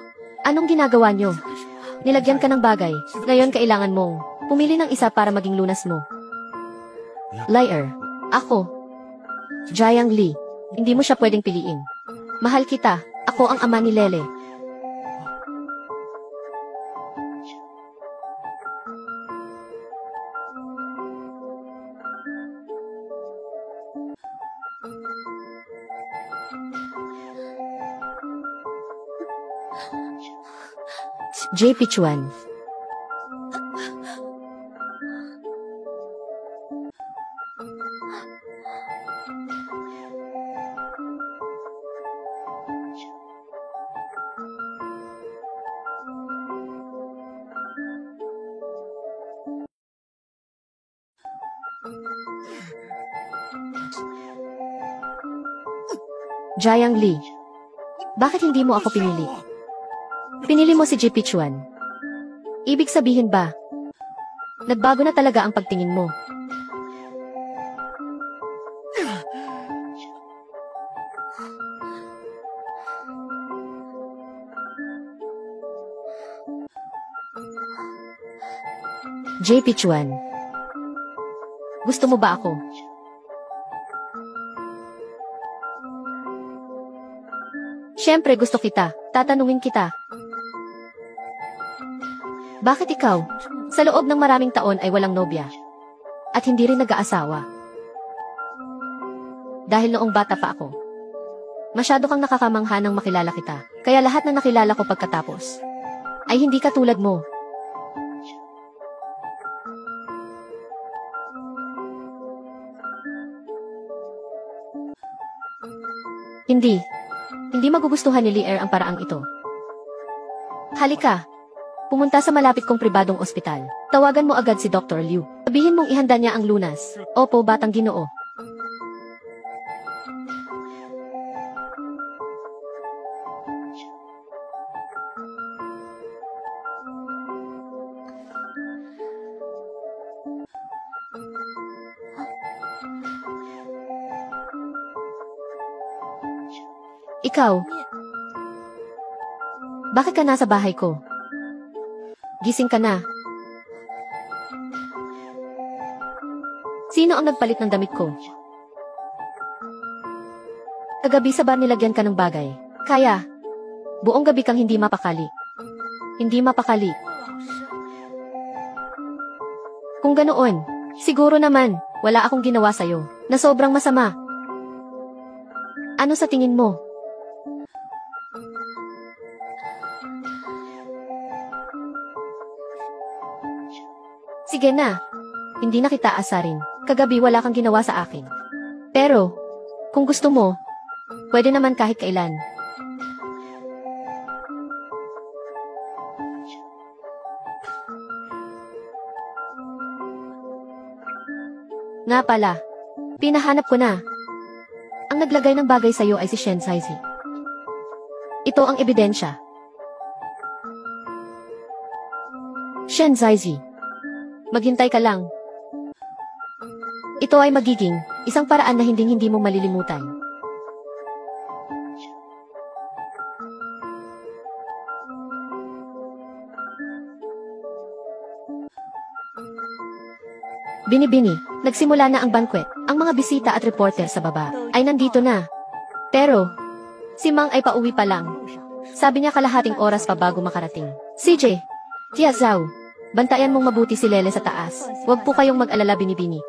anong ginagawa niyo? Nilagyan ka ng bagay. Ngayon kailangan mong pumili ng isa para maging lunas mo. Liar. Ako. Jiang Li. Hindi mo siya pwedeng piliin. Mahal kita. Ako ang ama ni Lele. JP Chuan. Jiang Li, bakit hindi mo ako pinili? Pinili mo si JP Chuan. Ibig sabihin ba, nagbago na talaga ang pagtingin mo? JP Chuan, gusto mo ba ako? Siyempre gusto kita, tatanungin kita. Bakit ikaw, sa loob ng maraming taon ay walang nobya? At hindi rin nag-aasawa? Dahil noong bata pa ako, masyado kang nakakamangha nang makilala kita, kaya lahat na nakilala ko pagkatapos ay hindi katulad mo. Hindi magugustuhan ni Lear ang paraang ito. Halika, pumunta sa malapit kong pribadong ospital. Tawagan mo agad si Dr. Liu. Sabihin mong ihanda niya ang lunas. Opo, batang ginoo. Ikaw, bakit ka nasa bahay ko? Gising ka na. Sino ang nagpalit ng damit ko? Kagabi sa bar nilagyan ka ng bagay. Kaya, buong gabi kang hindi mapakali. Hindi mapakali. Kung ganoon, siguro naman, wala akong ginawa sa'yo na sobrang masama. Ano sa tingin mo? Sige na. Hindi na kita asarin. Kagabi wala kang ginawa sa akin. Pero, kung gusto mo, pwede naman kahit kailan. Nga pala, pinahanap ko na. Ang naglagay ng bagay sa'yo ay si Shen Zaizi. Ito ang ebidensya. Shen Zaizi, maghintay ka lang. Ito ay magiging isang paraan na hindi mo malilimutan. Binibini, nagsimula na ang banquet. Ang mga bisita at reporter sa baba ay nandito na. Pero, si Mang ay pauwi pa lang. Sabi niya kalahating oras pa bago makarating. CJ, Tia Zhao, bantayan mong mabuti si Lele sa taas. Huwag po kayong mag-alala, Binibini.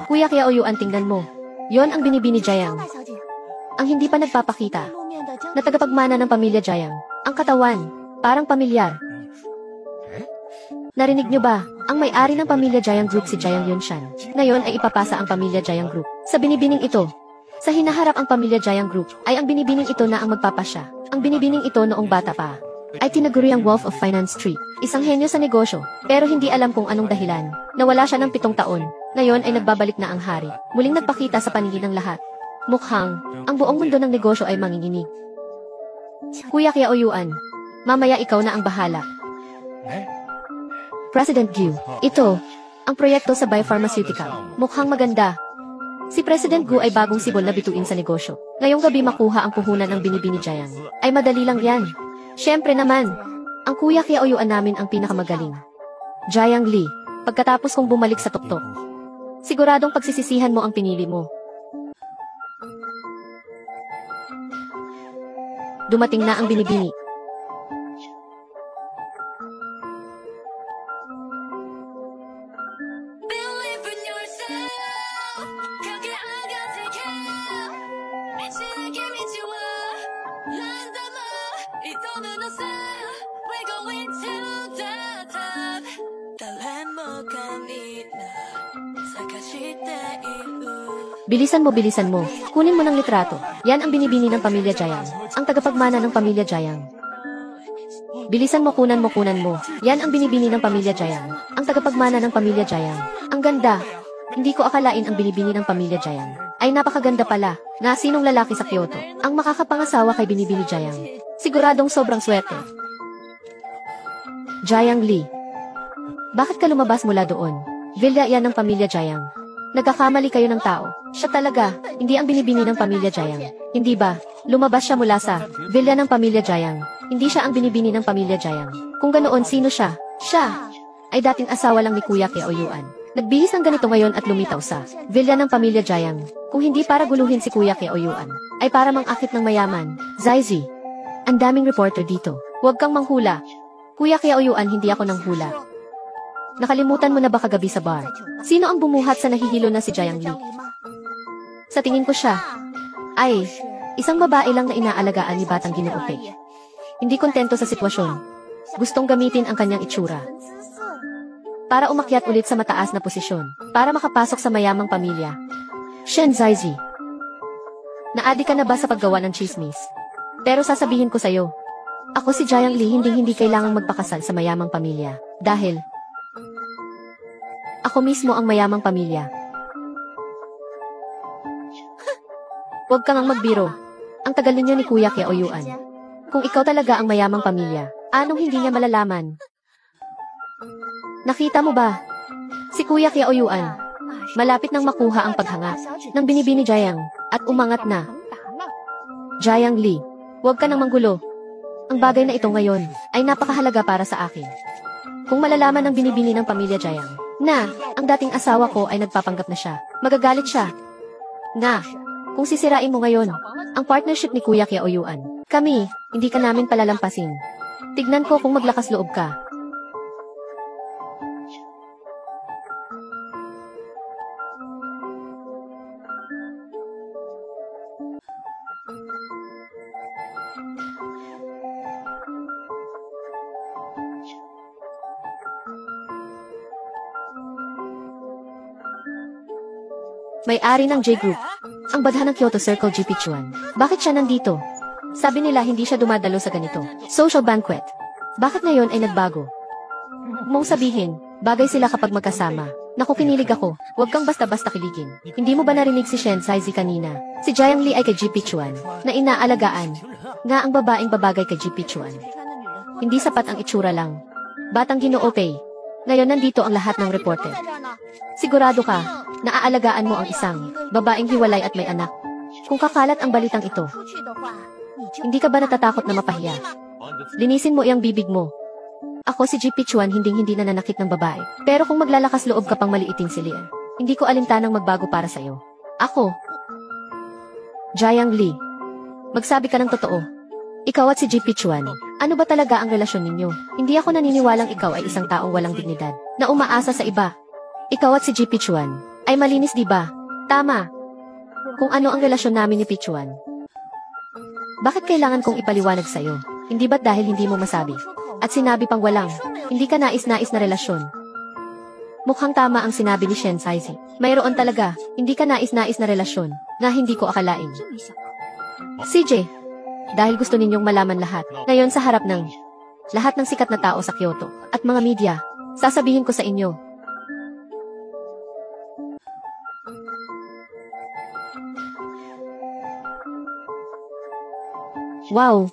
Kuya Kiaoyuan, tingnan mo. Yon ang Binibini Jiang. Ang hindi pa nagpapakita na tagapagmana ng pamilya Jiang. Ang katawan, parang pamilyar. Narinig niyo ba? Ang may-ari ng pamilya Jiang Group si Jiang Yunshan. Ngayon ay ipapasa ang pamilya Jiang Group sa binibining ito. Sa hinaharap ang pamilya Jiang Group ay ang binibining ito na ang magpapasya. Ang binibining ito noong bata pa ay tinaguri ang Wolf of Finance Tree. Isang henyo sa negosyo, pero hindi alam kung anong dahilan. Nawala siya ng 7 taon. Ngayon ay nagbabalik na ang hari. Muling nagpakita sa paningin ng lahat. Mukhang, ang buong mundo ng negosyo ay manginginig. Kuya Kiaoyuan, mamaya ikaw na ang bahala. President Gu, ito, ang proyekto sa biopharmaceutical. Mukhang maganda. Si President Gu ay bagong sibol na bituin sa negosyo. Ngayong gabi makuha ang puhunan ng Binibini Jiang. Ay madali lang yan. Siyempre naman, ang Kuya Kiaoyuan namin ang pinakamagaling. Jiang Li, pagkatapos kong bumalik sa tuktok, siguradong pagsisisihan mo ang pinili mo. Dumating na ang Binibini. Bilisan mo, bilisan mo. Kunin mo ng litrato. Yan ang binibini ng pamilya Jayang. Ang tagapagmana ng pamilya Jayang. Bilisan mo, kunan mo, kunan mo. Yan ang binibini ng pamilya Jayang. Ang tagapagmana ng pamilya Jayang. Ang ganda. Hindi ko akalain ang binibini ng pamilya Jayang. Ay napakaganda pala. Na sinong lalaki sa Kyoto ang makakapangasawa kay binibini Jayang. Siguradong sobrang swerte. Jayang Lee. Bakit ka lumabas mula doon? Villa yan ng pamilya Jayang. Nagkakamali kayo ng tao. Siya talaga, hindi ang binibini ng pamilya Jayang. Hindi ba? Lumabas siya mula sa villa ng pamilya Jayang. Hindi siya ang binibini ng pamilya Jayang. Kung ganoon, sino siya? Siya ay dating asawa lang ni Kuya Kyaoyuan. Nagbihis ng ganito ngayon at lumitaw sa villa ng pamilya Jayang. Kung hindi para guluhin si Kuya Kyaoyuan, ay para mang-akit ng mayaman. Zaizi, ang daming reporter dito. Huwag kang manghula. Kuya Kyaoyuan, hindi ako nanghula. Nakalimutan mo na ba kagabi sa bar? Sino ang bumuhat sa nahihilo na si Jayang Lee? Sa tingin ko siya ay isang babae lang na inaalagaan ni Batang Ginoo Pei. Hindi kontento sa sitwasyon. Gustong gamitin ang kanyang itsura para umakyat ulit sa mataas na posisyon, para makapasok sa mayamang pamilya. Shen Zaizi, naadi ka na ba sa paggawa ng chismis? Pero sasabihin ko sa'yo, ako si Jayang Lee, hindi kailangang magpakasal sa mayamang pamilya. Dahil ako mismo ang mayamang pamilya. Huwag kang ang magbiro. Ang tagal ninyo ni Kuya Kyaoyuan. Kung ikaw talaga ang mayamang pamilya, anong hindi niya malalaman? Nakita mo ba? Si Kuya Kyaoyuan, malapit nang makuha ang paghanga ng binibini Jayang at umangat na. Jayang Lee, huwag ka nang manggulo. Ang bagay na ito ngayon ay napakahalaga para sa akin. Kung malalaman ng binibini ng pamilya Jayang na ang dating asawa ko ay nagpapanggap na siya, magagalit siya. Nga, kung sisirain mo ngayon ang partnership ni Kuya Kyaoyuan, kami, hindi ka namin palalampasin. Tignan ko kung maglakas loob ka. May-ari ng J Group, ang badhan ng Kyoto Circle GP Chuan. Bakit siya nandito? Sabi nila hindi siya dumadalo sa ganito social banquet. Bakit ngayon ay nagbago? Mong sabihin, bagay sila kapag magkasama. Naku, kinilig ako. Huwag kang basta-basta kiligin. Hindi mo ba narinig si Shen Zaizi kanina? Si Jayang Lee ay kay GP Chuan na inaalagaan. Nga ang babaeng babagay kay GP Chuan. Hindi sapat ang itsura lang. Batang Ginoo Pei. Ngayon nandito ang lahat ng reporter. Sigurado ka, naaalagaan mo ang isang babaeng hiwalay at may anak. Kung kakalat ang balitang ito, hindi ka ba natatakot na mapahiya? Linisin mo iyang bibig mo. Ako si GP Chuan, hindi nananakit ng babae. Pero kung maglalakas loob ka pang maliitin si Lia, hindi ko alintanang magbago para sa'yo. Ako, Jayang Lee, magsabi ka ng totoo. Ikaw at si GP Chuan, ano ba talaga ang relasyon ninyo? Hindi ako naniniwalang ikaw ay isang taong walang dignidad, na umaasa sa iba. Ikaw at si GP Chuan ay malinis, di ba? Tama. Kung ano ang relasyon namin ni Pichuan. Bakit kailangan kong ipaliwanag sa'yo? Hindi ba't dahil hindi mo masabi? At sinabi pang walang, hindi ka nais-nais na relasyon. Mukhang tama ang sinabi ni Shen Zaizi. Mayroon talaga, hindi ka nais-nais na relasyon, na hindi ko akalain. CJ, dahil gusto ninyong malaman lahat, ngayon sa harap ng lahat ng sikat na tao sa Kyoto, at mga media, sasabihin ko sa inyo. Wow!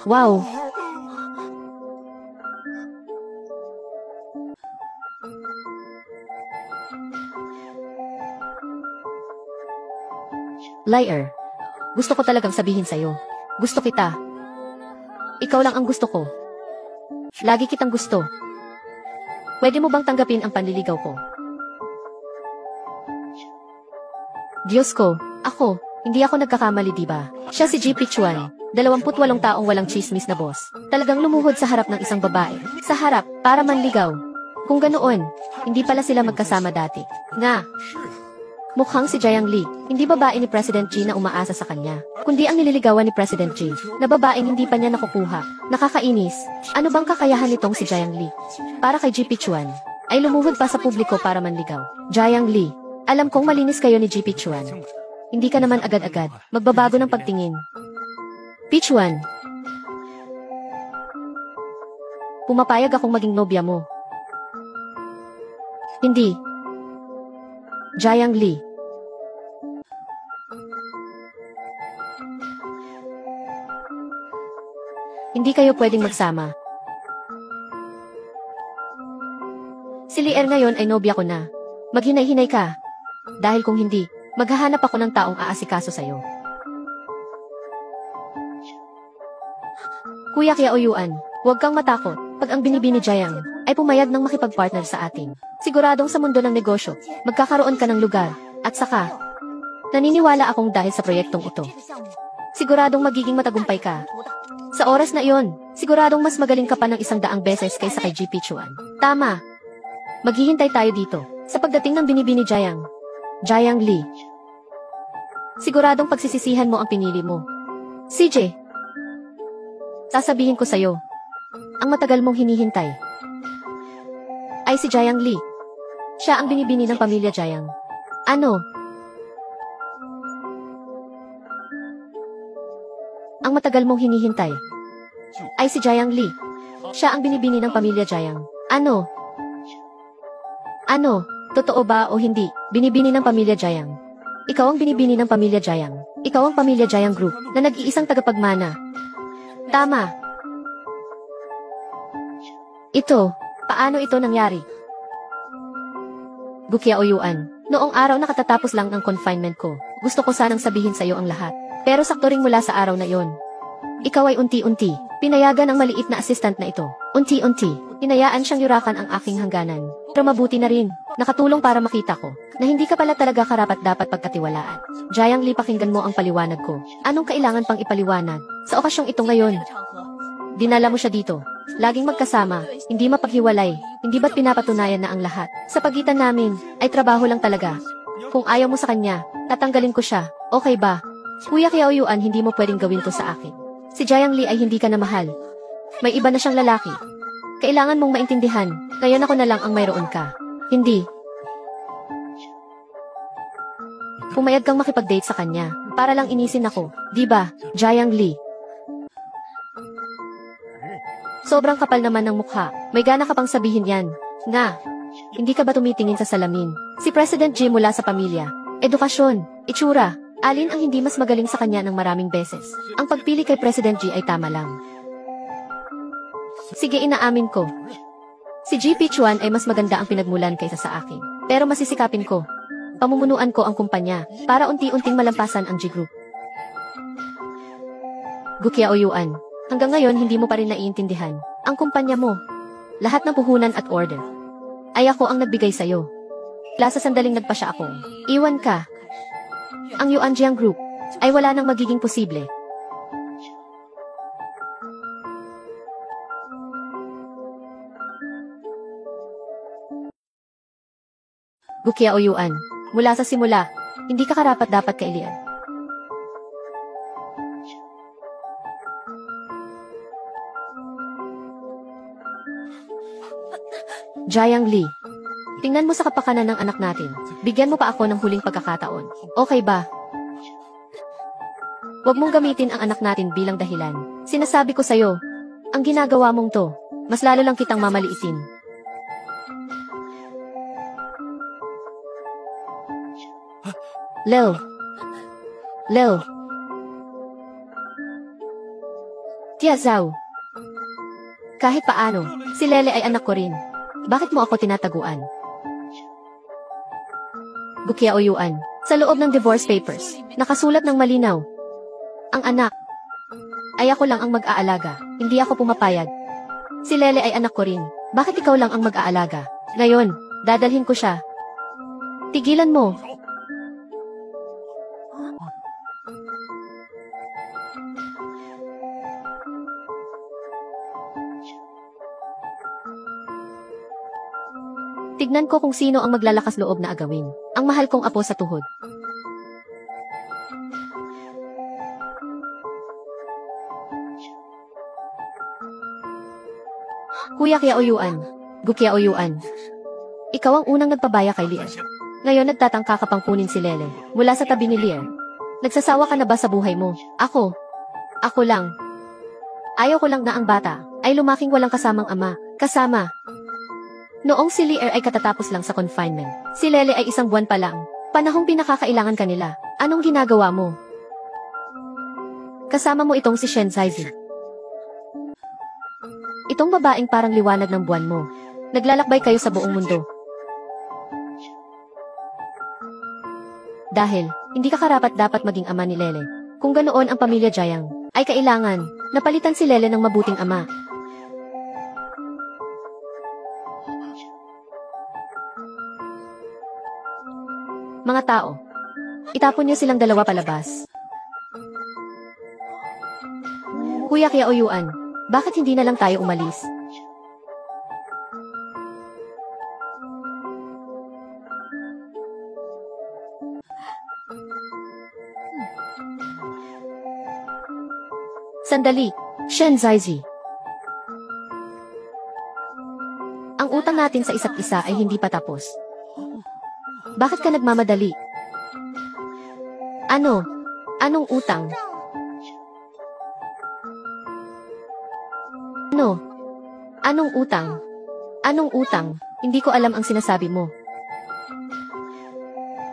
Wow! Liar. Gusto ko talagang sabihin sa'yo. Gusto kita. Ikaw lang ang gusto ko. Lagi kitang gusto. Pwede mo bang tanggapin ang panliligaw ko? Diyos ko, ako, hindi ako nagkakamali, diba? Siya si GP Chuan, 28 taong walang chismis na boss. Talagang lumuhod sa harap ng isang babae. Sa harap, para manligaw. Kung ganoon, hindi pala sila magkasama dati. Nga. Mukhang si Jayang Lee, hindi babae ni President G na umaasa sa kanya, kundi ang nililigawan ni President G, na babaeng hindi pa niya nakukuha. Nakakainis. Ano bang kakayahan nitong si Jayang Lee? Para kay GP Chuan, ay lumuhod pa sa publiko para manligaw. Jayang Lee, Alam kong malinis kayo ni GP Chuan. Hindi ka naman agad-agad magbabago ng pagtingin. Pichuan. Pumapayag akong maging nobya mo. Hindi. Jiang Li. Hindi kayo pwedeng magsama. Si Lier ngayon ay nobya ko na. Maghinay-hinay ka. Dahil kung hindi, maghahanap ako ng taong aasikaso sa'yo. Kuya Kiaoyuan, huwag kang matakot. Pag ang binibini Jiang ay pumayag ng makipag-partner sa atin, siguradong sa mundo ng negosyo, magkakaroon ka ng lugar. At saka, naniniwala akong dahil sa proyektong ito, siguradong magiging matagumpay ka. Sa oras na iyon, siguradong mas magaling ka pa ng 100 beses kaysa kay GP Chuan. Tama. Maghihintay tayo dito sa pagdating ng binibini Jiang. Jiang Li. Siguradong pagsisisihan mo ang pinili mo. CJ. Sasabihin ko sa'yo, ang matagal mong hinihintay ay si Jiang Li. Siya ang binibini ng pamilya Jiang. Ano? Ang matagal mong hinihintay ay si Jiang Li. Siya ang binibini ng pamilya Jiang. Ano? Ano? Totoo ba o hindi? Binibini ng pamilya Jiang. Ikaw ang binibini ng pamilya Jiang. Ikaw ang pamilya Jiang Group na nag-iisang tagapagmana. Tama. Ito, paano ito nangyari? Gukiaoyuan, noong araw na katatapos lang ng confinement ko, gusto ko sanang sabihin sa iyo ang lahat. Pero sakto ring mula sa araw na iyon. Ikaw ay unti-unti, pinayagan ang maliit na assistant na ito. Unti-unti, hinayaan siyang yurakan ang aking hangganan. Pero mabuti na rin, nakatulong para makita ko, na hindi ka pala talaga karapat-dapat pagkatiwalaan. Jiang Li, pakinggan mo ang paliwanag ko. Anong kailangan pang ipaliwanag? Sa okasyong ito ngayon, dinala mo siya dito. Laging magkasama, hindi mapaghiwalay, hindi ba't pinapatunayan na ang lahat? Sa pagitan namin, ay trabaho lang talaga. Kung ayaw mo sa kanya, tatanggalin ko siya, okay ba? Kuya Kiaoyuan, hindi mo pwedeng gawin to sa akin. Si Jiang Li ay hindi ka na mahal. May iba na siyang lalaki. Kailangan mong maintindihan, ngayon ako na lang ang mayroon ka. Hindi. Pumayag kang makipag-date sa kanya, para lang inisin ako, di ba, Jiang Li? Sobrang kapal naman ng mukha. May gana ka pang sabihin yan. Nga, hindi ka ba tumitingin sa salamin? Si President G mula sa pamilya. Edukasyon, itsura, alin ang hindi mas magaling sa kanya ng maraming beses? Ang pagpili kay President G ay tama lang. Sige, inaamin ko. Si GP Chuan ay mas maganda ang pinagmulan kaysa sa akin. Pero masisikapin ko. Pamumunuan ko ang kumpanya para unti-unting malampasan ang G Group. Gukiaoyuan. Hanggang ngayon hindi mo pa rin naiintindihan ang kumpanya mo. Lahat ng puhunan at order ay ako ang nagbigay sa'yo. Sa sandaling nagpasya ako, iwan ka. Ang Yuanjiang Group ay wala nang magiging posible. Gukiaoyuan, mula sa simula, hindi ka karapat-dapat kay Lian. Jiang Li, tingnan mo sa kapakanan ng anak natin. Bigyan mo pa ako ng huling pagkakataon. Okay ba? Huwag mong gamitin ang anak natin bilang dahilan. Sinasabi ko sa'yo, ang ginagawa mong to, mas lalo lang kitang mamaliitin. Leo. Leo. Tia Zhao. Kahit paano, si Lele ay anak ko rin. Bakit mo ako tinataguan? Gukiaoyuan, sa loob ng divorce papers, nakasulat ng malinaw. Ang anak ay ako lang ang mag-aalaga, hindi ako pumapayag. Si Lele ay anak ko rin. Bakit ikaw lang ang mag-aalaga? Ngayon, dadalhin ko siya. Tigilan mo. Tignan ko kung sino ang maglalakas loob na agawin ang mahal kong apo sa tuhod. Kuya Kiaoyuan, Gukiaoyuan, ikaw ang unang nagpabaya kay Lian. Ngayon nagtatangka ka pang kunin si Lele mula sa tabi ni Lear. Nagsasawa ka na ba sa buhay mo? Ako lang. Ayaw ko lang na ang bata ay lumaking walang kasamang ama, kasama. Noong si Lear ay katatapos lang sa confinement, si Lele ay 1 buwan pa lang. Panahong pinakakailangan kanila. Anong ginagawa mo? Kasama mo itong si Shen Zaizi. Itong babaeng parang liwanag ng buwan mo. Naglalakbay kayo sa buong mundo. Dahil, hindi ka karapat-dapat maging ama ni Lele. Kung ganoon ang pamilya Jiang, ay kailangan, napalitan si Lele ng mabuting ama. Mga tao, itapon niyo silang dalawa palabas. Kuya Kiao Yuan, bakit hindi na lang tayo umalis? Sandali, Shen Zaizi. Ang utang natin sa isa't isa ay hindi pa tapos. Bakit ka nagmamadali? Anong utang? Anong utang? Anong utang? Hindi ko alam ang sinasabi mo.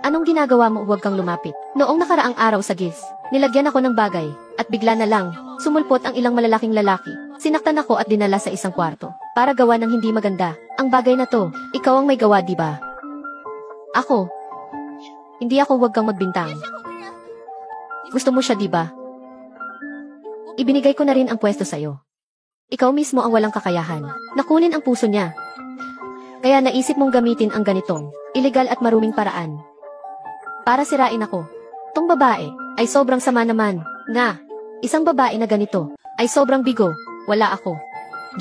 Anong ginagawa mo? Huwag kang lumapit. Noong nakaraang araw sa GIS, nilagyan ako ng bagay, at bigla na lang, sumulpot ang ilang malalaking lalaki. Sinaktan ako at dinala sa isang kwarto, para gawa ng hindi maganda. Ang bagay na to, ikaw ang may gawa, di ba? Ako. Hindi ako, huwag kang magbintang. Gusto mo siya, di ba? Ibinigay ko na rin ang pwesto sa'yo. Ikaw mismo ang walang kakayahan na kunin ang puso niya. Kaya naisip mong gamitin ang ganitong ilegal at maruming paraan para sirain ako. Tong babae ay sobrang sama naman. Nga, isang babae na ganito ay sobrang bigo. Wala ako.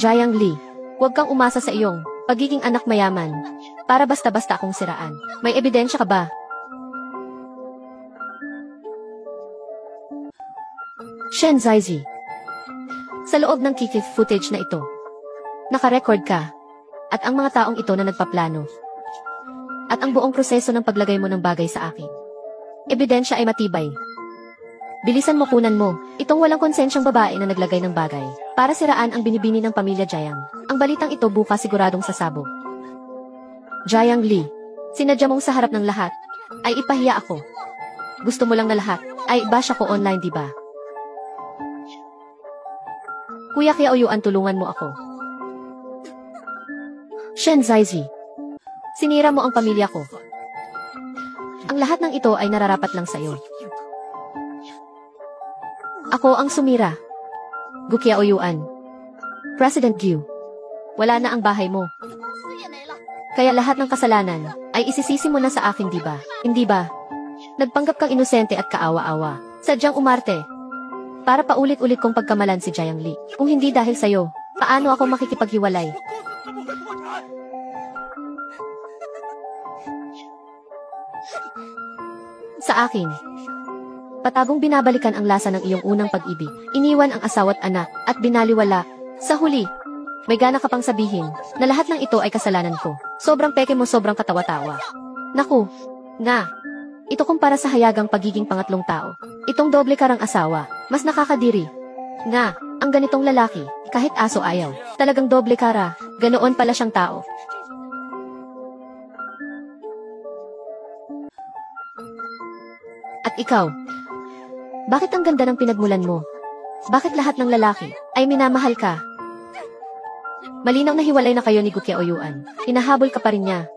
Jiang Li, huwag kang umasa sa iyong pagiging anak mayaman para basta-basta akong siraan. May ebidensya ka ba? Shen Zaizi, sa loob ng kikif footage na ito, naka-record ka, at ang mga taong ito na nagpaplano, at ang buong proseso ng paglagay mo ng bagay sa akin. Ebidensya ay matibay. Bilisan mo, kunan mo, itong walang konsensyang babae na naglagay ng bagay, para siraan ang binibini ng pamilya Jiang. Ang balitang ito bukas siguradong sasabog. Jiang Li, sinadya mong sa harap ng lahat, ay ipahiya ako. Gusto mo lang na lahat, ay bash ako online, di ba? Kuya Kiao Yuan, tulungan mo ako. Shen Zaizi, sinira mo ang pamilya ko. Ang lahat ng ito ay nararapat lang sa'yo. Ako ang sumira. Gu Kiao Yuan, President Gu, wala na ang bahay mo. Kaya lahat ng kasalanan ay isisisi mo na sa akin, di ba? Hindi ba? Nagpanggap kang inosente at kaawa-awa. Sadyang umarte para paulit-ulit kong pagkamalan si Jiang Li. Kung hindi dahil sa'yo, paano ako makikipaghiwalay? Sa akin, patagong binabalikan ang lasa ng iyong unang pag-ibig. Iniwan ang asawa't anak, at binaliwala. Sa huli, may gana ka pang sabihin na lahat ng ito ay kasalanan ko. Sobrang peke mo, sobrang katawa-tawa. Naku, nga. Ito kumpara sa hayagang pagiging pangatlong tao. Itong doble karang asawa, mas nakakadiri. Nga, ang ganitong lalaki, kahit aso ayaw. Talagang doble kara, ganoon pala siyang tao. At ikaw, bakit ang ganda ng pinagmulan mo? Bakit lahat ng lalaki ay minamahal ka? Malinaw na hiwalay na kayo ni Gu Kiao Yuan. Hinahabol ka pa rin niya.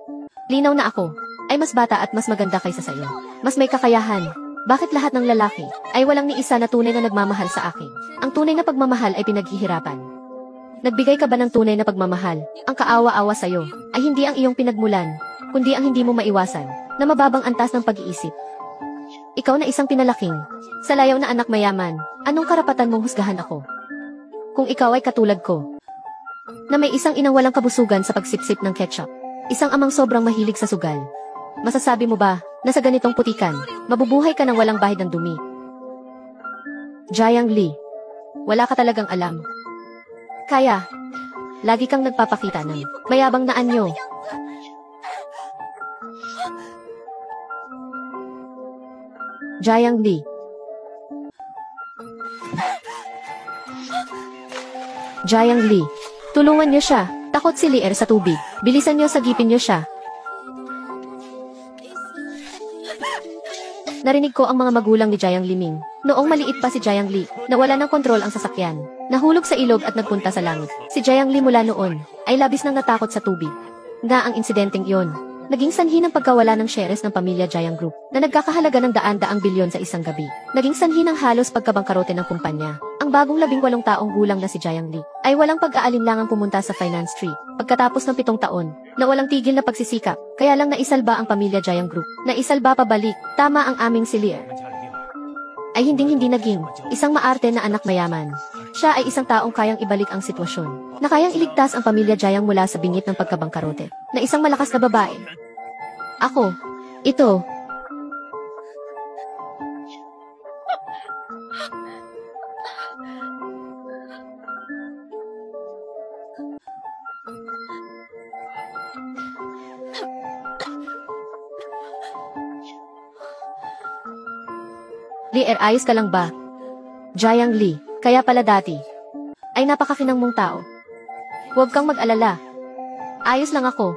Linaw na ako ay mas bata at mas maganda kaysa sayo. Mas may kakayahan. Bakit lahat ng lalaki ay walang ni isa na tunay na nagmamahal sa akin? Ang tunay na pagmamahal ay pinaghihirapan. Nagbigay ka ba ng tunay na pagmamahal? Ang kaawa-awa sa'yo ay hindi ang iyong pinagmulan, kundi ang hindi mo maiwasan na mababang antas ng pag-iisip. Ikaw na isang pinalaking, salayaw na anak mayaman, anong karapatan mong husgahan ako? Kung ikaw ay katulad ko, na may isang inang walang kabusugan sa pagsipsip ng ketchup, isang amang sobrang mahilig sa sugal, masasabi mo ba na sa ganitong putikan, mabubuhay ka ng walang bahid ng dumi? Jiang Li, wala ka talagang alam. Kaya, lagi kang nagpapakita ng mayabang na anyo. Jiang Li. Jiang Li. Tulungan niyo siya. Takot si Lier sa tubig. Bilisan niyo, sagipin niyo siya. Narinig ko ang mga magulang ni Jiang Liming. Noong maliit pa si Jiang Li, nawala ng kontrol ang sasakyan. Nahulog sa ilog at nagpunta sa langit. Si Jiang Li mula noon, ay labis nang natakot sa tubig. Nga ang insidenteng iyon, naging sanhi ng pagkawala ng shares ng pamilya Jiang Group, na nagkakahalaga ng daan-daang bilyon sa isang gabi. Naging sanhi ng halos pagkabangkarote ng kumpanya. Ang bagong 18 taong gulang na si Jiang Li, ay walang pag-aalinlangang pumunta sa Finance Tree. Pagkatapos ng 7 taon, na walang tigil na pagsisikap, kaya lang naisalba ang pamilya Jiang Group. Naisalba pabalik, tama ang aming si Lier. Ay hinding-hindi naging isang maarte na anak mayaman. Siya ay isang taong kayang ibalik ang sitwasyon, na kayang iligtas ang pamilya Jiang mula sa bingit ng pagkabangkarote, na isang malakas na babae. Ako, ito. Lier, ayos ka lang ba? Jiang Li, kaya pala dati ay napakakinang mong tao. Huwag kang mag-alala. Ayos lang ako.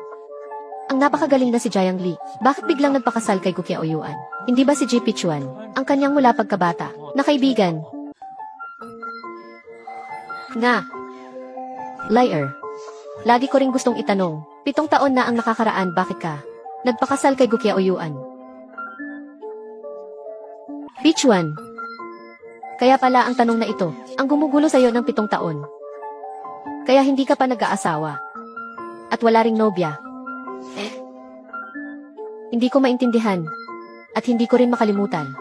Ang napakagaling na si Jiang Li. Bakit biglang nagpakasal kay Gukia Oyuan? Hindi ba si Ji Pichuan, ang kanyang mula pagkabata, na kaibigan? Nga. Liar. Lagi ko ring gustong itanong, 7 taon na ang nakakaraan, bakit ka nagpakasal kay Gukia Oyuan? Pichuan. Kaya pala ang tanong na ito, ang gumugulo sa'yo ng 7 taon. Kaya hindi ka pa nag-aasawa. At wala ring nobya. Hindi ko maintindihan. At hindi ko rin makalimutan.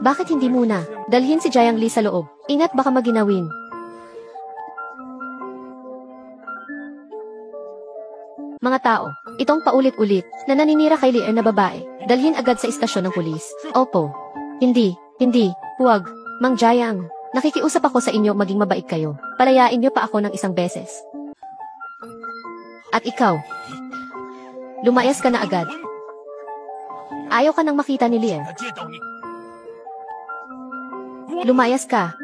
Bakit hindi muna dalhin si Jiang Li sa loob? Ingat, baka maginawin. Mga tao, itong paulit-ulit na naninira kay Lier na babae, dalhin agad sa istasyon ng pulis. Opo. Hindi, huwag. Mang Jiang, nakikiusap ako sa inyo, maging mabait kayo. Palayain niyo pa ako ng isang beses. At ikaw, lumayas ka na agad. Ayaw ka nang makita ni Lier. Lumayas ka.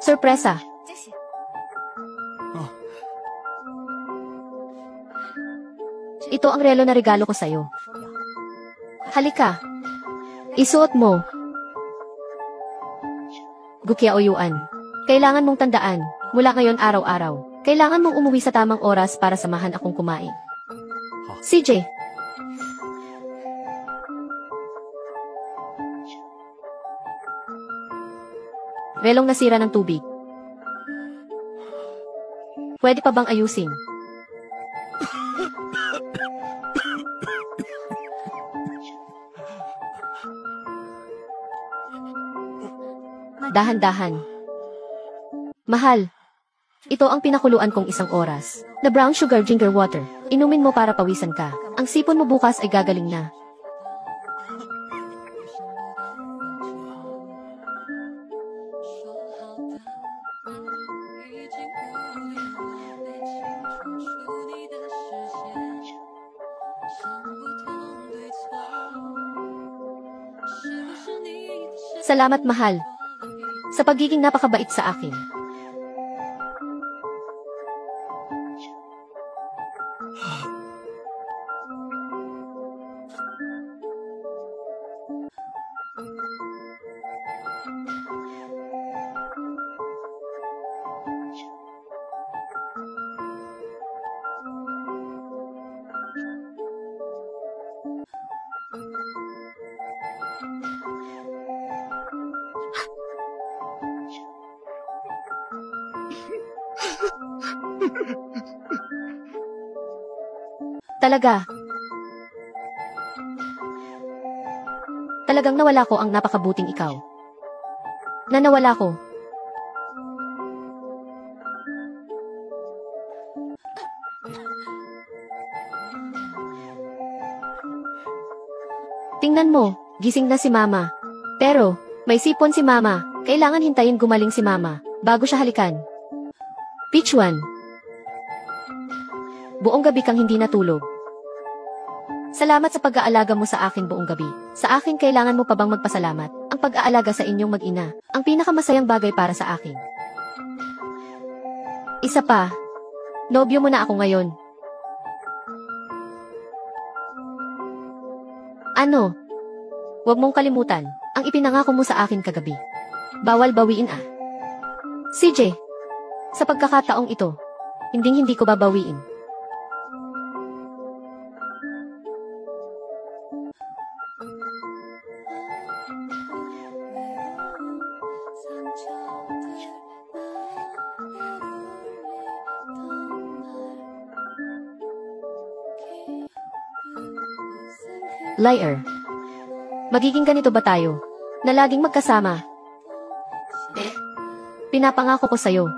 Sorpresa. Ito ang relo na regalo ko sa'yo. Halika. Isuot mo. Gukia Oyuan. Kailangan mong tandaan, mula ngayon araw-araw, kailangan mong umuwi sa tamang oras para samahan akong kumain. CJ. Relong nasira ng tubig. Pwede pa bang ayusin? Dahan-dahan. Mahal. Ito ang pinakuluan kong 1 oras na brown sugar ginger water. Inumin mo para pawisan ka. Ang sipon mo bukas ay gagaling na. Salamat, mahal, sa pagiging napakabait sa akin. Talagang nawala ko ang napakabuting ikaw. Nawala ko. Tingnan mo, gising na si Mama. Pero, may sipon si Mama. Kailangan hintayin gumaling si Mama bago siya halikan. Pichuan. Buong gabi kang hindi natulog. Salamat sa pag-aalaga mo sa akin buong gabi. Sa akin kailangan mo pa bang magpasalamat? Ang pag-aalaga sa inyong mag-ina, ang pinakamasayang bagay para sa akin. Isa pa, nobyo mo na ako ngayon. Ano? Huwag mong kalimutan, ang ipinangako mo sa akin kagabi. Bawal bawiin ah. CJ, sa pagkakataong ito, hindi ko babawiin. Liar. Magiging ganito ba tayo? Na laging magkasama? Pinapangako ko sa'yo.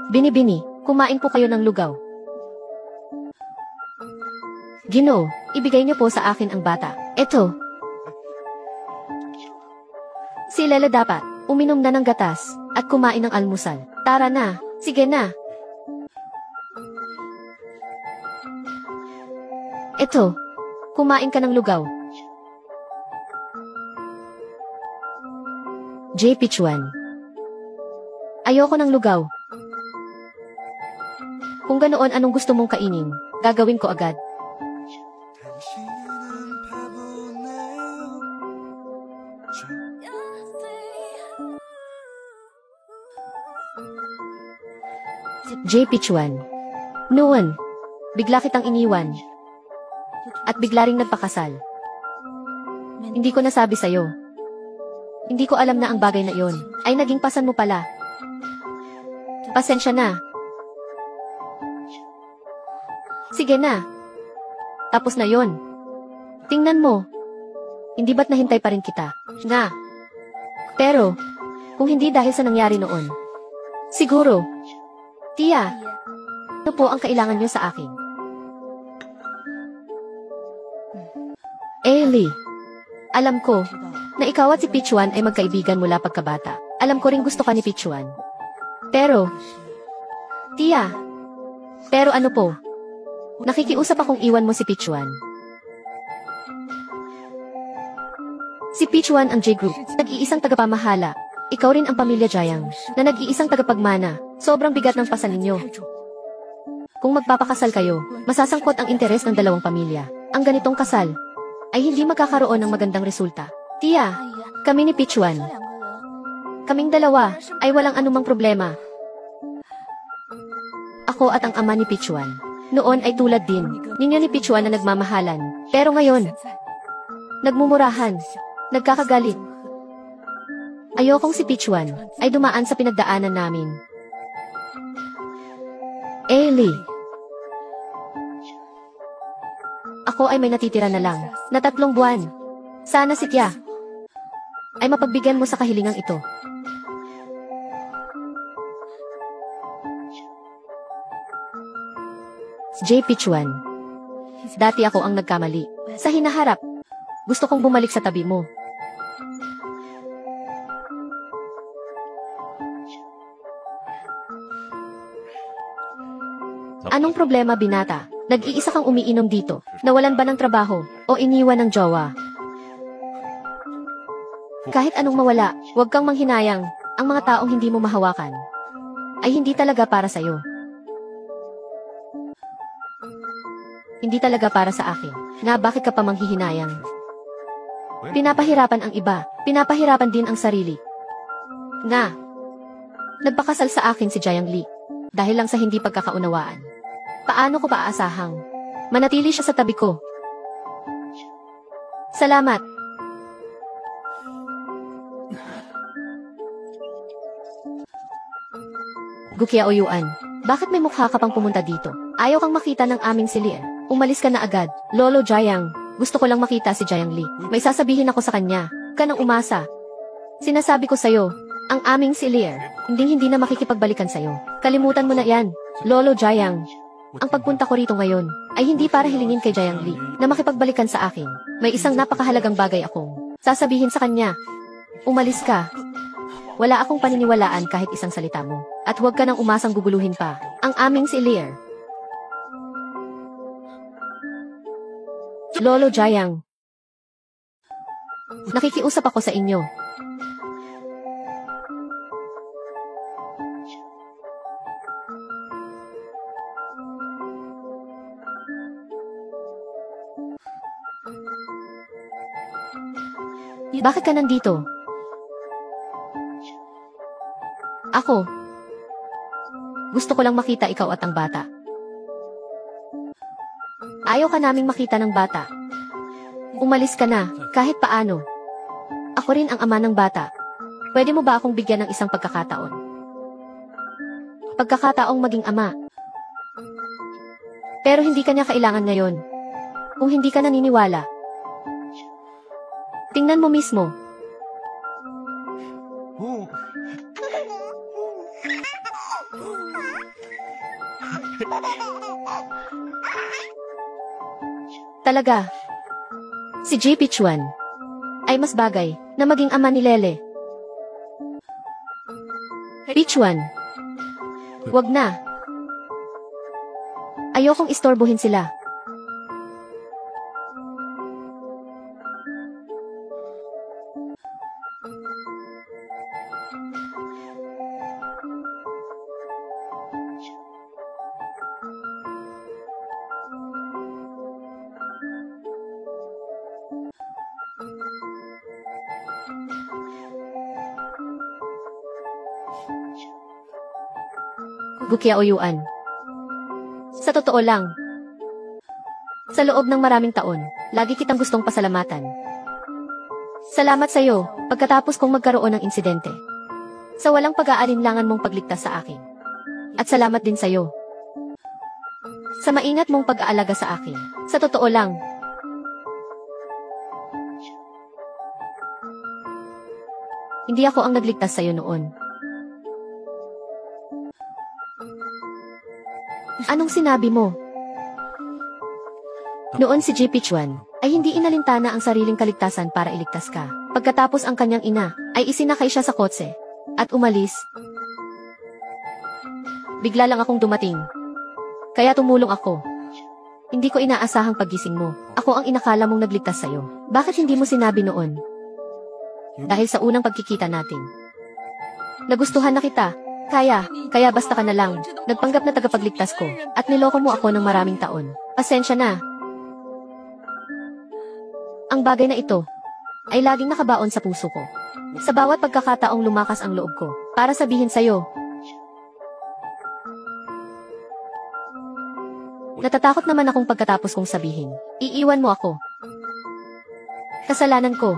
Bini-bini, kumain po kayo ng lugaw. Ginoo, ibigay niyo po sa akin ang bata. Eto. Si Lela dapat, uminom na ng gatas, at kumain ng almusal. Tara na, sige na. Eto, kumain ka ng lugaw. J. Pichuan. Ayoko ng lugaw. Kung ganoon anong gusto mong kainin, gagawin ko agad. J. Pichuan. Noon, bigla kitang iniwan. At bigla ring nagpakasal. Hindi ko nasabi sa'yo. Hindi ko alam na ang bagay na iyon ay naging pasan mo pala. Pasensya na. Sige na. Tapos na yon. Tingnan mo. Hindi ba't nahintay pa rin kita? Nga. Pero, kung hindi dahil sa nangyari noon. Siguro. Tia, ano po ang kailangan niyo sa akin? Lee, alam ko na ikaw at si Pichuan ay magkaibigan mula pagkabata. Alam ko rin gusto ka ni Pichuan. Pero, Tia, pero ano po? Nakikiusap akong iwan mo si Pichuan. Si Pichuan ang J-Group, nag-iisang tagapamahala. Ikaw rin ang pamilya Jayang, na nag-iisang tagapagmana. Sobrang bigat ng pasan ninyo. Kung magpapakasal kayo, masasangkot ang interes ng dalawang pamilya. Ang ganitong kasal ay hindi magkakaroon ng magandang resulta. Tia, kami ni Pichuan. Kaming dalawa ay walang anumang problema. Ako at ang ama ni Pichuan. Noon ay tulad din ninyo ni Pichuan na nagmamahalan. Pero ngayon, nagmumurahan, nagkakagalit. Ayokong si Pichuan ay dumaan sa pinagdaanan namin. Lee. Ako ay may natitira na lang, na 3 buwan. Sana si Tia ay mapagbigyan mo sa kahilingang ito. J. Pichuan. Dati ako ang nagkamali. Sa hinaharap, gusto kong bumalik sa tabi mo. Anong problema, binata? Nag-iisa kang umiinom dito. Nawalan ba ng trabaho o iniwan ng jowa? Kahit anong mawala, huwag kang manghinayang. Ang mga taong hindi mo mahawakan ay hindi talaga para sa'yo. Hindi talaga para sa akin. Nga, bakit ka pa manghihinayang? Pinapahirapan ang iba. Pinapahirapan din ang sarili. Nga, nagpakasal sa akin si Jayang Lee dahil lang sa hindi pagkakaunawaan. Paano ko paaasahang manatili siya sa tabi ko? Salamat. Gukia Oyuan, bakit may mukha ka pang pumunta dito? Ayaw kang makita ng aming si Lee. Umalis ka na agad. Lolo Jayang, gusto ko lang makita si Jayang Lee. May sasabihin ako sa kanya. Ka nang umasa. Sinasabi ko sa'yo, ang aming si Lear, hindi na makikipagbalikan sa'yo. Kalimutan mo na yan, Lolo Jiang. Ang pagpunta ko rito ngayon, ay hindi para hilingin kay Jiang Li, na makipagbalikan sa akin. May isang napakahalagang bagay akong sasabihin sa kanya. Umalis ka. Wala akong paniniwalaan kahit isang salita mo. At huwag ka nang umasang guguluhin pa, ang aming si Lear. Lolo Jiang. Nakikiusap ako sa inyo. Bakit ka nandito? Ako. Gusto ko lang makita ikaw at ang bata. Ayaw ka naming makita ng bata. Umalis ka na, kahit paano. Ako rin ang ama ng bata. Pwede mo ba akong bigyan ng isang pagkakataon? Pagkakataong maging ama. Pero hindi ka niya kailangan ngayon. Kung hindi ka naniniwala, tingnan mo mismo. Talaga. Si JP Chuan ay mas bagay na maging ama ni Lele. Pichuan. Wag na. Ayokong istorbohin sila. Gukiaoyuan. Sa totoo lang, sa loob ng maraming taon, lagi kitang gustong pasalamatan. Salamat sa iyo, pagkatapos kong magkaroon ng insidente. Sa walang pag-aalinlangan mong pagligtas sa akin. At salamat din sa iyo. Sa maingat mong pag-aalaga sa akin. Sa totoo lang, hindi ako ang nagligtas sa iyo noon. Anong sinabi mo? Noon si JP Chuan ay hindi inalintana ang sariling kaligtasan para iligtas ka. Pagkatapos ang kanyang ina ay isinakay siya sa kotse at umalis. Bigla lang akong dumating. Kaya tumulong ako. Hindi ko inaasahang paggising mo. Ako ang inakala mong nagligtas sa'yo. Bakit hindi mo sinabi noon? Dahil sa unang pagkikita natin. Nagustuhan na kita. Kaya basta ka na lang. Nagpanggap na tagapagligtas ko. At niloko mo ako ng maraming taon. Pasensya na. Ang bagay na ito ay laging nakabaon sa puso ko. Sa bawat pagkakataong lumakas ang loob ko para sabihin sa'yo. Natatakot naman akong pagkatapos kong sabihin. Iiwan mo ako. Kasalanan ko.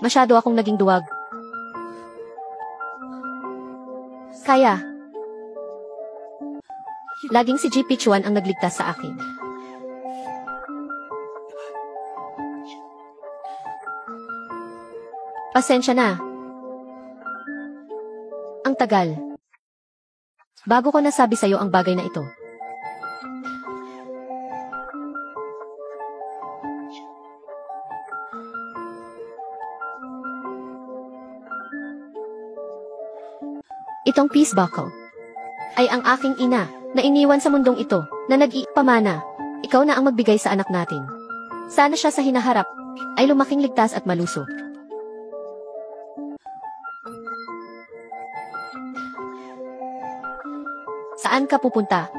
Masyado akong naging duwag. Kaya, laging si JP Chuan ang nagligtas sa akin. Pasensya na. Ang tagal. Bago ko nasabi sa'yo ang bagay na ito. Itong peace buckle ay ang aking ina na iniwan sa mundong ito na nag-iipamana. Ikaw na ang magbigay sa anak natin. Sana siya sa hinaharap ay lumaking ligtas at malusog. Saan ka pupunta?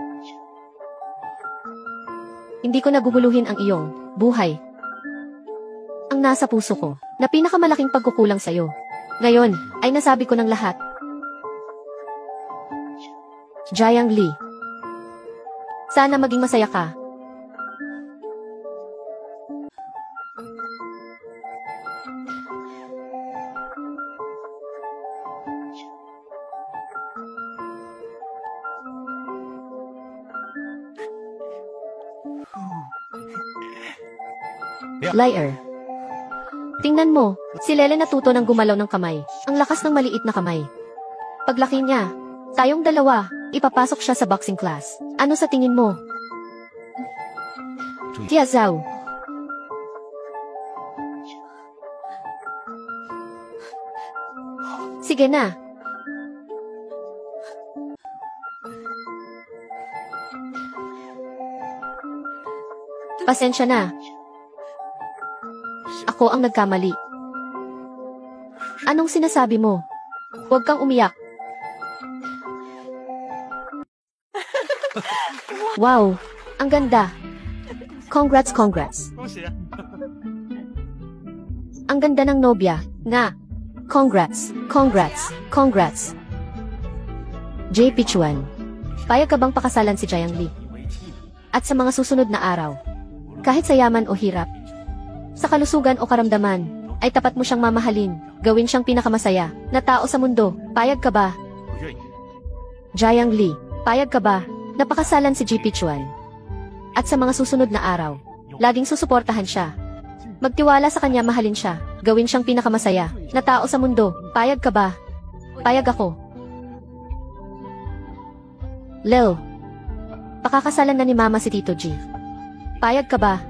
Hindi ko naguguluhin ang iyong buhay. Ang nasa puso ko na pinakamalaking pagkukulang sa'yo. Ngayon ay nasabi ko ng lahat. Jiang Li. Sana maging masaya ka. Liar. Tingnan mo, si Lele natuto ng gumalaw ng kamay. Ang lakas ng maliit na kamay. Paglaki niya, tayong dalawa, ipapasok siya sa boxing class. Ano sa tingin mo? Tia Zhao. Sige na. Pasensya na. Ako ang nagkamali. Anong sinasabi mo? Huwag kang umiyak. Wow, ang ganda. Congrats. Ang ganda ng nobya, nga. Congrats. JP Chuan, payag ka bang pakasalan si Jiang Li? At sa mga susunod na araw, kahit sa yaman o hirap, sa kalusugan o karamdaman, ay tapat mo siyang mamahalin, gawin siyang pinakamasaya na tao sa mundo. Payag ka ba? Jiang Li, payag ka ba? Napakasalan si JP Chuan. At sa mga susunod na araw, laging susuportahan siya. Magtiwala sa kanya, mahalin siya, gawin siyang pinakamasaya na tao sa mundo. Payag ka ba? Payag ako. Lil, pakakasalan na ni Mama si Tito G. Payag ka ba?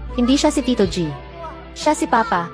Hindi siya si Tito G. Siya si Papa.